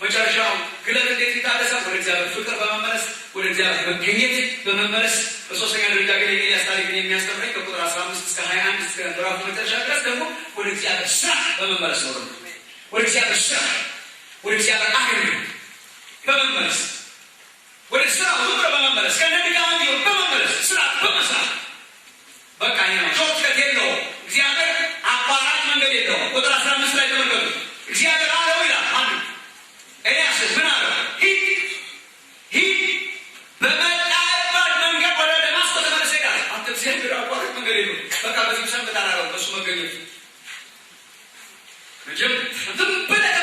መጨረሻው ግለት እንዴት ይታደሳል? ወደ እግዚአብሔር ፍቅር በመመለስ ወደ እግዚአብሔር መገኘት በመመለስ። በሶስተኛ ደረጃ ግን የኤልያስ ታሪክን የሚያስተምረኝ ከቁጥር 15 እስከ 21 እስከ ምዕራፉ መጨረሻ ድረስ ደግሞ ወደ እግዚአብሔር ስራ በመመለስ ነው። ወደ እግዚአብሔር ስራ፣ ወደ እግዚአብሔር አገልግሎት በመመለስ ወደ ስራ ሁሉ በመመለስ ከነድካም ቢሆን በመመለስ ስራ በመስራት በቃ ነው። ሾርትከት የለውም። እግዚአብሔር አቋራጭ መንገድ የለውም። ቁጥር 15 ላይ ተመልከቱ። እግዚአብሔር አለው ይላል አንዱ ኤልያስ ምን አለው? ሂድ በመጣህበት መንገድ ወደ ደማስቆ ተመለስ ይላል። አንተ እግዚአብሔር አቋራጭ መንገድ የለውም። በቃ በዚህ ሰንበት አላለው በሱ መገኘት መጀም ዝም ብለህ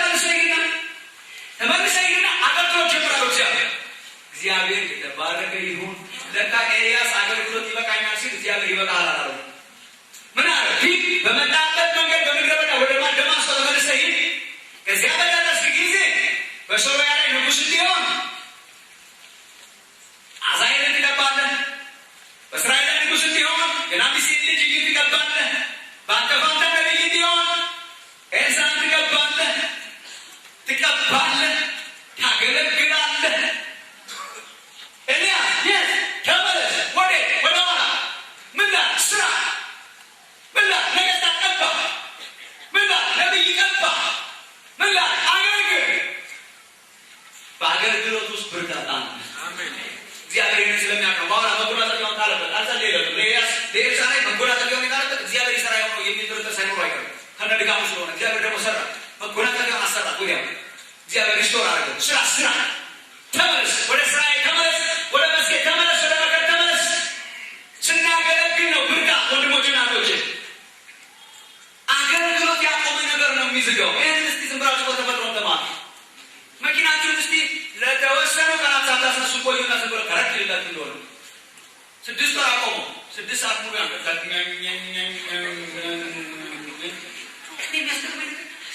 ተመልሰህ ሂድና አገልግሎት ጀምራለሁ። እግዚአብሔር የተባረከ ይሁን። ለካ ኤልያስ አገልግሎት ይበቃኛል ሲል እግዚአብሔር ይበቃል አላለው። ምን አለ? ሂድ በመጣህበት መንገድ በምድረ በዳ ወደ ደማስቆ ተመልሰህ ሂድ። ከዚያ በደረስክ ጊዜ በሶርያ ላይ ንጉሥ እንዲሆን አዛሄልን ትቀባለህ። በእስራኤል ላይ ንጉሥ እንዲሆን የናቢሴን ልጅ ኢዩን ትቀባለህ። በአንተ ፋንታ ነቢይ እንዲሆን ኤልሳዕን ትቀባለህ። ታገለግላለህ። ኤልያስ የት ተመለስ? ወደ ኋላ ምን ላ ስራ ምን ላ ነገሥታት ቀባ ምን ላ ነቢይ ቀባ ምን ላ አገልግል። በአገልግሎት ውስጥ ብርታት አለ። እግዚአብሔር ይህን ስለሚያውቅ በኋላ መጎናጸፊያውን ጣለበት። አልጸለየለትም። ለኤልያስ ለኤልሳዕ ላይ መጎናጸፊያውን የጣለበት እግዚአብሔር ይሠራ የሆነው የሚል ብርታት ሳይኖሩ አይቀርም። ድጋሙ ስለሆነ እግዚአብሔር ደግሞ ሰራ። መጎናጸፊያውን አሰራት። ወዲያው እግዚአብሔር ሪስቶር አደረገው። ስራ ተመለስ፣ ወደ ስራዬ ተመለስ፣ ወደ መስጌድ ተመለስ፣ ወደ መከር ተመለስ። ስናገለግል ነው ብርታት። ወንድሞችና እህቶቼ አገልግሎት ያቆመ ነገር ነው የሚዝገው። ይህን እስቲ ዝም ብላችሁ በተፈጥሮ ተማሩ። መኪናችሁን እስቲ ለተወሰኑ ቀናት ሳታስነሱ ቆዩና ዝም ብሎ ከረክ ይላችሁ እንደሆነ 6 ወር አቆሙ። 6 ሰዓት ሙሉ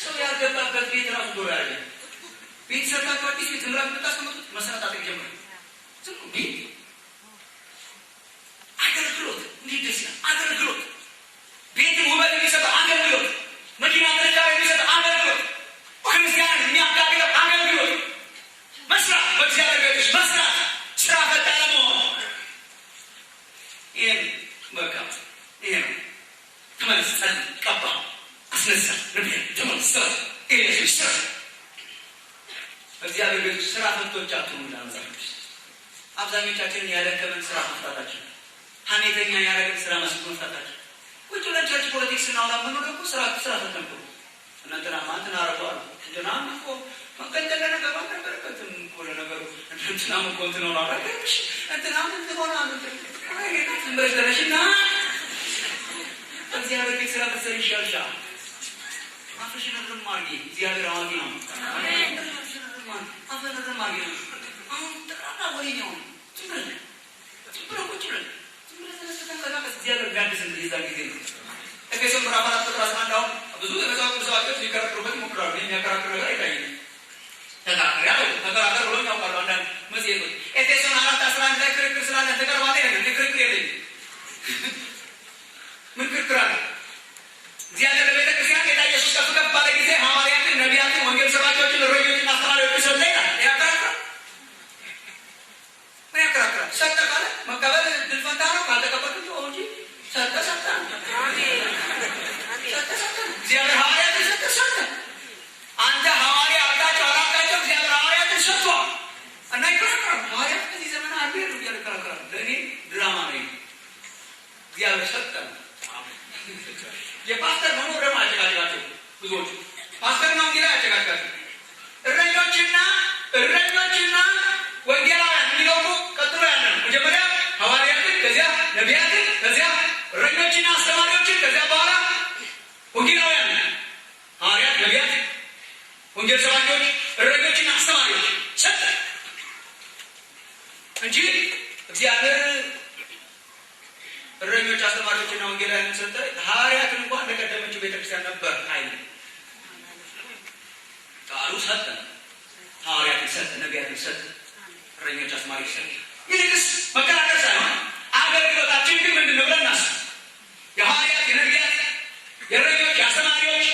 ሰው ያልገባበት ቤት ራሱ ዶር ያለ ቤት ሰርታችሁ አዲስ ቤት ምራቅ ብታስቀምጡት መሰረት አትጀምሩ። ዝም ቤት አገልግሎት እንዴት ደስ ይላል! አገልግሎት ቤት ውበት የሚሰጠው አገልግሎት፣ መኪና ጥንካሬ የሚሰጠው አገልግሎት፣ ክርስቲያን የሚያጋግለው አገልግሎት፣ መስራት፣ በእግዚአብሔር ቤት ውስጥ መስራት፣ ስራ ፈጣን መሆን። ይህን በቃ ይሄ ነው። ተመልስ፣ ጸል፣ ቀባ፣ አስነሳ፣ ነቢያ፣ ተመልስ፣ ስራ፣ ኢየሱስ ስራ። በእግዚአብሔር ቤት ውስጥ ስራ ፈቶች አትሆኑ። አብዛኞቻችንን ያደከመን ስራ መፍታታችን፣ ሀሜተኛ ያደረገን ስራ መስሎ መፍታታችን። ቁጭ ብለን ቸርች ፖለቲክስ እናውራ የምንወደ እኮ ስራ ፈተንኩ እናንተና ማንትን አረጓሉ እንትና እኮ መንቀጠለ ነገር ባልነበረበትም እኮ ለነገሩ እንትና እኮ እንትን ሆነ አረገሽ እንትና እንትን ሆነ ትንበሽተነሽና እግዚአብሔር ቤት ስራ ብትሰሪ ይሻልሻል። አፍሽን ርም አድርጊ። እግዚአብሔር አዋቂ ነው። አፈን ርም አድርጊ ነው። አሁን ጥራና ወሬኛው ዝም ብለን ቁጭ ብለን እግዚአብሔር ጋድስ እንደዛ ጊዜ ነው። ኤፌሶን ምዕራፍ 4 ቁጥር 11 አሁን ብዙ የመጽሐፍ ቅዱስ ሰዎች ሊከራከሩበት ይሞክራሉ። የሚያከራክሩ ነገር አይታይም። ተከራከር ብሎ ያውቃሉ አንዳንድ መጽሔቶች። ኤፌሶን 4:11 ላይ ክርክር ስላለ ተቀርባለ ይላል። ክርክር የለኝም። ምን ክርክር አለ? እግዚአብሔር ለቤተ ክርስቲያን ጌታ ኢየሱስ ከፍ ከፍ ባለ ጊዜ ሐዋርያትን፣ ነቢያትን፣ ወንጌል ሰባኪዎችን፣ እረኞችን፣ አስተማሪዎችን ሰጠ ይላል። ያከራክራል። ምን ያከራክራል? ሰጠ ካለ መቀበል ድል ፈንታ ነው። ካልተቀበልክ ነው እንጂ ሰጠ እግዚአብሔር ሐዋርያትን ሰጠ። አንተ ሐዋርያ አልካቸው አላልካቸው እግዚአብሔር ሐዋርያትን ሰጥቷል። እና ይከራከራል። ሐዋርያት በዚህ ዘመን አሉ ይከራከራል። ለእኔ ድራማ ነው። እግዚአብሔር ሰጠ። የፓስተር መኖር ደግሞ አጨቃጭቃቸው ብዙዎቹ ፓስተር ነው እንግዲህ አጨቃጭቃቸው። እረኞችና ወንጌላውያን የሚለው ቀጥሎ ያለ ነው። መጀመሪያ ሐዋርያትን፣ ከዚያ ነቢያትን፣ ከዚያ እረኞችና አስተማሪዎችን፣ ከዚያ በኋላ ወንጌላውያን፣ ሐዋርያት፣ ነቢያት፣ ወንጌል ሰባኪዎች፣ እረኞችና አስተማሪዎች ሰጠ እንጂ እግዚአብሔር እረኞች፣ አስተማሪዎችና ወንጌላውያን ሰጠ። ሐዋርያትን እንኳን ለቀደመችው ቤተክርስቲያን ነበር አይል ቃሉ ሰጠ። ሐዋርያትን ሰጠ፣ ነቢያትን ሰጠ፣ እረኞች፣ አስተማሪዎች ሰጠ። ይልቅስ መከራከር ሳይሆን አገልግሎታችን ግን ምንድን ነው ብለን እናስብ። የሐዋርያት፣ የነቢያት፣ የእረኞች፣ የአስተማሪዎች፣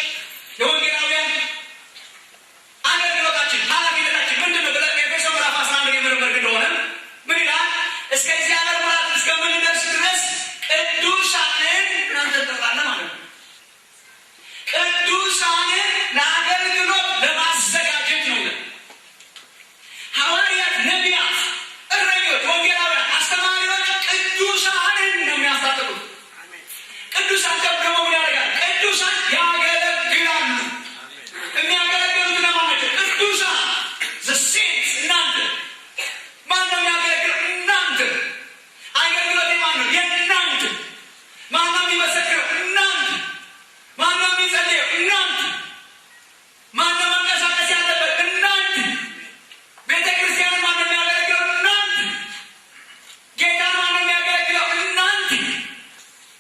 የወንጌላውያን አገልግሎታችን ኃላፊነታችን ምንድን ነው ብለን ኤፌሶን ምዕራፍ 11 የምርምር እንደሆነ ምን ይላል? እስከ እግዚአብሔር ሙላት እስከምንደርስ ድረስ ቅዱሳንን እናንተ ጠቅላላ ማለት ነው። ቅዱሳንን ለአገልግሎት ለማዘጋጀት ነው። ሐዋርያት፣ ነቢያት፣ እረኞች፣ ወንጌላውያን፣ አስተማሪዎች ቅዱሳንን ነው የሚያስታጥቁት። ቅዱሳን ደግሞ ምን ያደርጋል? ቅዱሳን ያገለግላሉ። የሚያገለግሉት ለማን ናቸው? ቅዱሳን ዘሴንስ እናንተ። ማን ነው የሚያገለግለው? እናንተ። አገልግሎት ማን ነው? የእናንተ። ማን ነው የሚመሰክረው? እናንተ። ማን ነው የሚጸልየው? እናንተ። ማን ነው መንቀሳቀስ ያለበት? እናንተ። ቤተ ክርስቲያንን ማን ነው የሚያገለግለው? እናንተ። ጌታ ማን ነው የሚያገለግለው? እናንተ።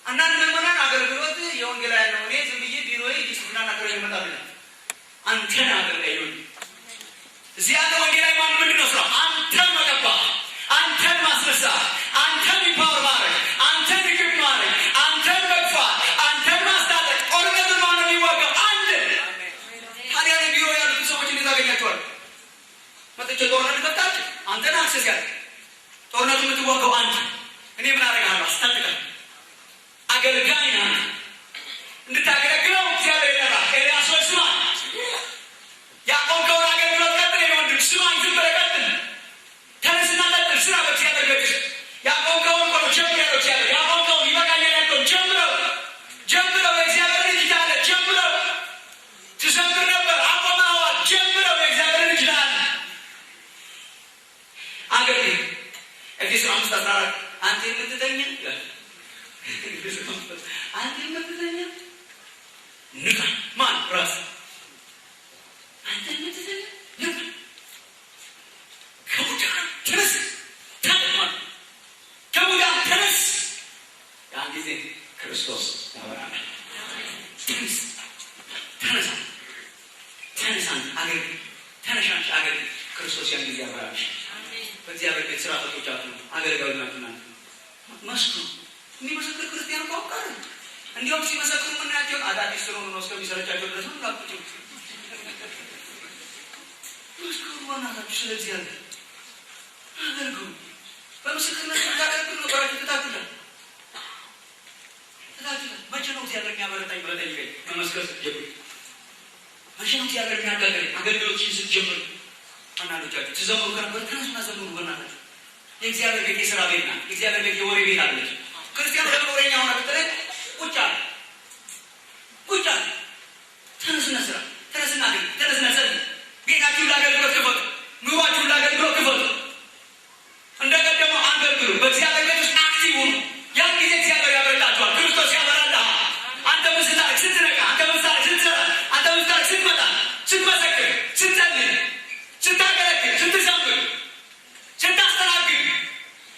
አንዳንድ ምዕመናን አገልግሎት የወንጌላውያን ነው። እኔ ዝም ብዬ ቢሮዬ ዲስፕሊና ናገር ይመጣል። አንተን አገልጋይ ነው። እዚህ ያለ ወንጌላዊ ማን ምንድን ነው ስራው? አንተን መቀባት፣ አንተን ማስነሳት፣ አንተን ኢምፓወር ማድረግ፣ አንተን ኢኩፕ ማድረግ፣ አንተን መግፋት፣ አንተን ማስታጠቅ። ጦርነቱን ማን ነው የሚዋጋው? አንተ። ታዲያ ቢሮ ያሉት ሰዎች እንዴት አገኛቸዋል? መጥቼ ጦርነት ልከፍታችሁ አንተን አክሰስ ያለ ጦርነቱ የምትዋጋው አንተ። እኔ ምን አደርግሃለሁ? አስታጥቃለሁ። አገልጋይ ነህ። እንድታገለግለው እግዚአብሔር ይጠራል። ኤልያስ ወይ ስማኝ፣ ያቆምከውን አገልግሎት ቀጥል። ወንድም ስማኝ፣ ዝም ብለህ ቀጥል። መተተኛ ንቃ። ማን ራስ አንተ መተተኛ ንቃ። ከሙታን ተነስ ታማን ከሙታን ተነስ። ያን ጊዜ ክርስቶስ ያበራል። ተነሳ ተነሳ አገር ተነሻሽ አገር ክርስቶስ ያን ጊዜ ያበራል። በእግዚአብሔር ቤት ስራ ፈቶቻችሁ አገልጋዮች ናችሁና መስክሩ። የሚመሰክር ክርስቲያን እኮ አውቃለሁ። እንዲያውም ሲመሰክሩ ምናያቸውን አዳዲስ ስለሆኑ ነው እስከሚሰለቻቸው ድረስ ነው ላቁጭ መስክሩ። ዋናታችሁ ስለዚህ ያለ አገልግሉ። በምስክርነት ታገልግሉ ነው። በራችሁ ትታችሁታል። መቼ ነው እግዚአብሔር የሚያበረታኝ ብለህ ጠይቀኝ። መመስከር ስትጀምር መቼ ነው እግዚአብሔር የሚያጋገረኝ? አገልግሎትሽን ስትጀምር አንዳንዶቻችሁ ትዘምሩ ከነበር ተነሱና ዘምሩ። በእናታችሁ የእግዚአብሔር ቤት የሥራ ቤት ናት። የእግዚአብሔር ቤት የወሬ ቤት አለች። ክርስቲያኑ ለምን ወሬኛ ሆነ ብትለኝ ቁጭ አለ ቁጭ አለ። ተነሱና ስራ፣ ተነሱና ግን፣ ተነሱና ጸልይ። ቤታችሁን ለአገልግሎት ክፈቱ። ኑሯችሁን ለአገልግሎት ክፈቱ። እንደቀደመው አገልግሉ። በእግዚአብሔር ቤት ውስጥ አክቲቭ ሁኑ። ያን ጊዜ እግዚአብሔር ያበረታችኋል። ክርስቶስ ያበራልሃል። አንተ ምስታክ ስትነቃ፣ አንተ ምስታክ ስትሰራ፣ አንተ ምስታክ ስትመጣ፣ ስትመሰክር፣ ስትጸልይ፣ ስታገለግል፣ ስትዘምር፣ ስታስተናግድ፣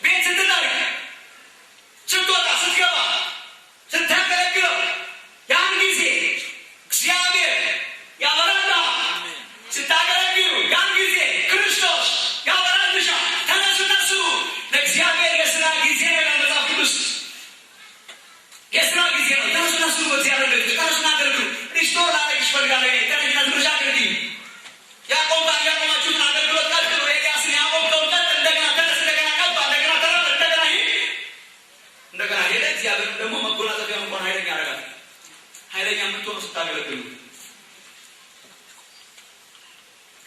ቤት ስትጠርግ፣ ስትወጣ፣ ስትገባ፣ ስታገለግለው ያን ጊዜ እግዚአብሔር ያበራልሃል። ስታገለግሉ ያን ጊዜ ክርስቶስ ያበራልሻል። ተነሱና ስሩ። ለእግዚአብሔር የሥራ ጊዜ ነው። መጽሐፍ ቅዱስ የሥራ ጊዜ ነው። ተነሱና ስሩ። በእግዚአብሔር ቤት ተነሱና አገልግሉ። ሪስቶር ላደርግሽ እፈልጋለሁ። ተነሱና ትምህርት አገልግሉ። ያቆማችሁትን አገልግሎት ቀጥሉ። ኤልያስን ያቆምከውን ቀጥል። እንደገና ተነስ፣ እንደገና ቀባ፣ እንደገና ተረፈ፣ እንደገና ሂድ፣ እንደገና ሄደ። እግዚአብሔር ደግሞ መጎናጸፊያ እንኳን ኃይለኛ ያደርጋል። ኃይለኛ የምትሆኑ ስታገለግሉ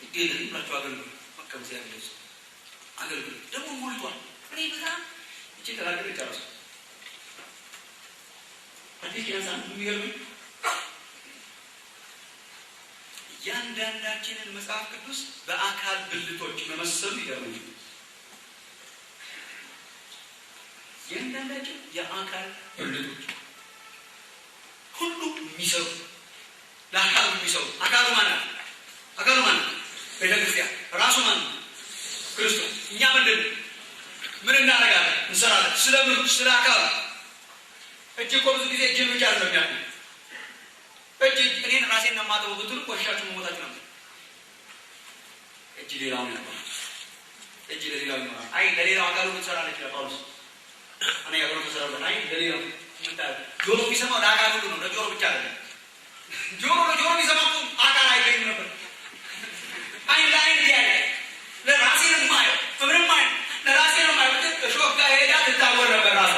ግዴታ ብላችሁ አገልግሉ። በቃ እግዚአብሔር ልጅ አገልግሉ። ደግሞ ሞልቷል። እኔ በጣም እቺ ተናገር ይጨርሱ አዲስ ያንሳን የሚገርም እያንዳንዳችንን መጽሐፍ ቅዱስ በአካል ብልቶች መመሰሉ ይገርም። እያንዳንዳችን የአካል ብልቶች ሁሉ የሚሰሩ ለአካሉ የሚሰሩ አካሉ ማለት አካሉ ማለት ቤተክርስቲያን ራሱ ማለት ክርስቶስ። እኛ ምንድን ምን እናደርጋለን? እንሰራለን። ስለምን? ስለ አካሉ። እጅ እኮ ብዙ ጊዜ እጅን ብቻ ነው የሚያውቁ። እጅ እኔን ራሴን ነው የማጠበው ብትሉ ቆሻችሁ መሞታችሁ ነው። እጅ ሌላውን ያውቃል። እጅ ለሌላው ይኖራል። አይ ለሌላው አካሉ ትሰራለች። ለጳውሎስ እኔ ያቆም ተሰራለ። አይ ለሌላው ጆሮ ቢሰማው ለአካል ሁሉ ነው። ለጆሮ ብቻ አይደለም። ጆሮ ቢሰማው አካል አይገኝም ነበር። አይን ለአይን ያይ ለራሴ ነው የማየው። ምንም አይን ለራሴ ነው የማየው። እሾህ ጋር ሄዳ ትታወር ነበር ራሷ።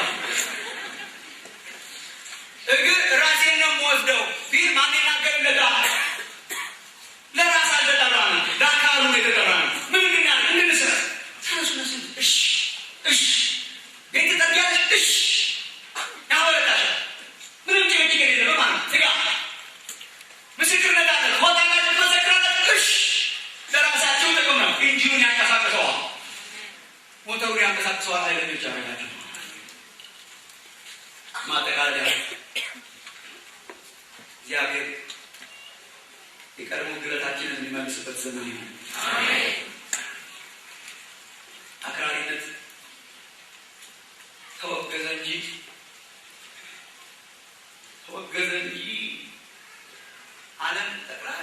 እግር ራሴን ነው የምወስደው ቢል ማን ይናገርለታል? ለራስ አልተጠራንም፣ ለአካሉ ነው የተጠራነው። ምንድን እንስራ? ተነሱና ስም እሺ እሺ ቤት ተጠያለሽ እሺ ያወረዳሽ ምንም ጭቅጭቅ የሌለው ማለት ትጋ ምስክርነት አለ። ሆታላችሁ መሰክራላችሁ እሺ ለራሳችሁ ጥቅም ነው። ኢንጂኑን ያንቀሳቅሰዋል፣ ሞተሩን ያንቀሳቅሰዋል። ኃይለኞች ያደረጋችሁ ማጠቃለያ እግዚአብሔር የቀድሞ ግለታችንን የሚመልስበት ዘመን ነው። አክራሪነት ተወገዘ እንጂ ዓለም ጠቅላላ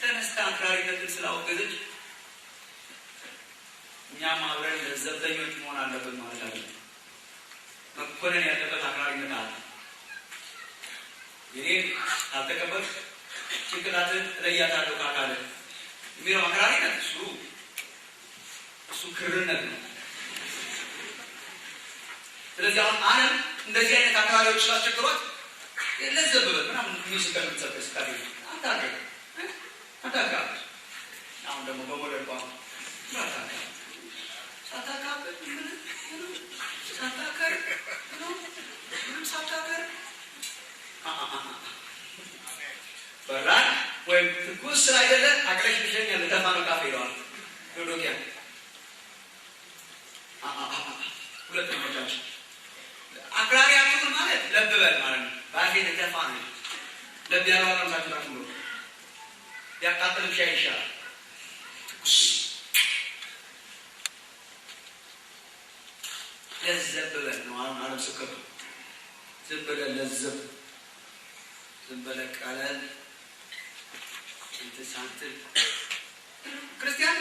ተነስታ አክራሪነትን ስላወገዘች እኛም አብረን ለዘብተኞች መሆን አለብን ማለት አለ። መኮነን ያለበት አክራሪነት አለ። ይሄን አልተቀበል ጭንቅላትን እለያታለሁ ካካለ የሚለው አክራሪነት እሱ ክርነት ነው። ስለዚህ አሁን ዓለም እንደዚህ አይነት አክራሪዎች ስላስቸግሯት ለዘብበት ምናምን ሚስከር ምትሰበስ ካለ አታካ አሁን ደግሞ በሞደል ቋንቋ ሳታካበት ሳታከር ሳታከር በራን ወይም ትኩስ ስላይደለ አቅለሽ ብሸኛ ለተፋ ነው ካፌ ይለዋል። ዶዶኪያ ሁለት ነገሮች አክራሪያቱን ማለት ለብበል ማለት ነው። ባፌን ተፋን ለቢያለው አላምሳችሁ ታክሙ ያቃጥል ሻይ ይሻላል ለዘበለ ነው አሁን ስከቱ ዘበለ ለዘብ ዘበለ ቃላል እንተሳንት ክርስቲያን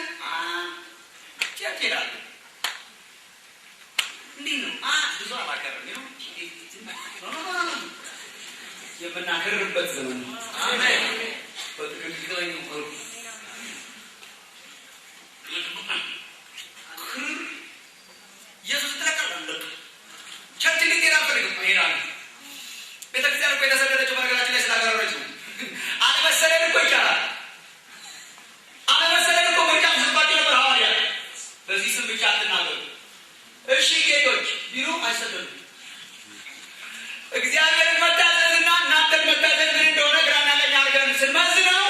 ቸርችላል እንዴ ነው ብዙ አባከረኝ ነው የምናከርበት ዘመን አሜን በትክክለኛ ነው ኢየሱስ ተቀበለ ቸርች ሊገራ ፈለገ ይላል ቤተክርስቲያን እኮ የተሰደደችው በነገራችን ላይ ስላገረረች ነው አልመሰለን እኮ ይቻላል አልመሰለን እኮ ብቻ ዝባችሁ ነበር ሐዋርያ በዚህ ስም ብቻ አትናገሩ እሺ ጌቶች ቢሉ አይሰደዱ እግዚአብሔርን መታዘዝና እናንተን መታዘዝ ምን እንደሆነ ግራና ቀኝ አድርገን ስንመዝነው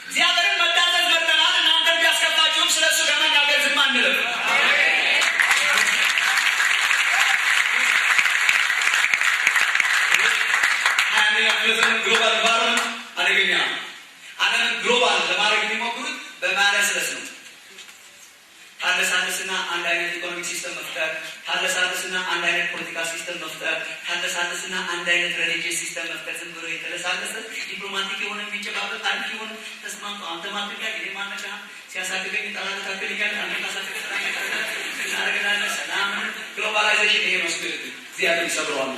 እግዚአብሔርን መታዘዝ መርጠናል እናንተን ቢያስከፋችሁም ስለሱ ከመናገር ዝም አንልም ግሎባል ኢንቫይሮንመንት አደገኛ ዓለምን ግሎባል ለማድረግ የሚሞክሩት በማለስለስ ነው ታለሳለስና አንድ አይነት ኢኮኖሚክ ሲስተም መፍጠር ታለሳለስና አንድ አይነት ፖለቲካል ሲስተም መፍጠር ታለሳለስና አንድ አይነት ሪሊጂየስ ሲስተም መፍጠር ዝም ብሎ የተለሳለሰ ዲፕሎማቲክ የሆነ የሚጨባበጥ አንድ የሆነ ተስማምቶ አንተ ማጥቃ የማነካ ሲያሳድገኝ ጠላት ታከልኛል አንተ ታሳድገኝ እናደርጋለን ሰላም ግሎባላይዜሽን ይሄ መስገድ እግዚአብሔር ይሰብረዋል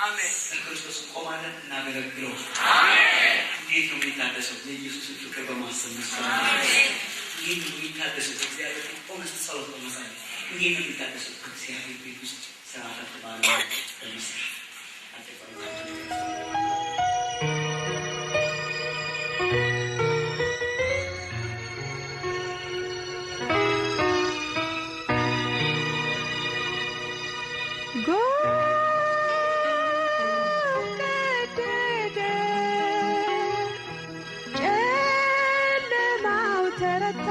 አሜን ክርስቶስ ቆማለን እናገለግለው አሜን እንዴት ነው የሚታደሰው የኢየሱስን ፍቅር በማሰብ አሜን እንዴት ነው የሚታደሰው እግዚአብሔር ኦነስት ጸሎት በመሳል እንዴት ነው የሚታደሰው እግዚአብሔር ቤት ውስጥ ሰራታት ባለ በሚስጥር ጨለማው ተረታ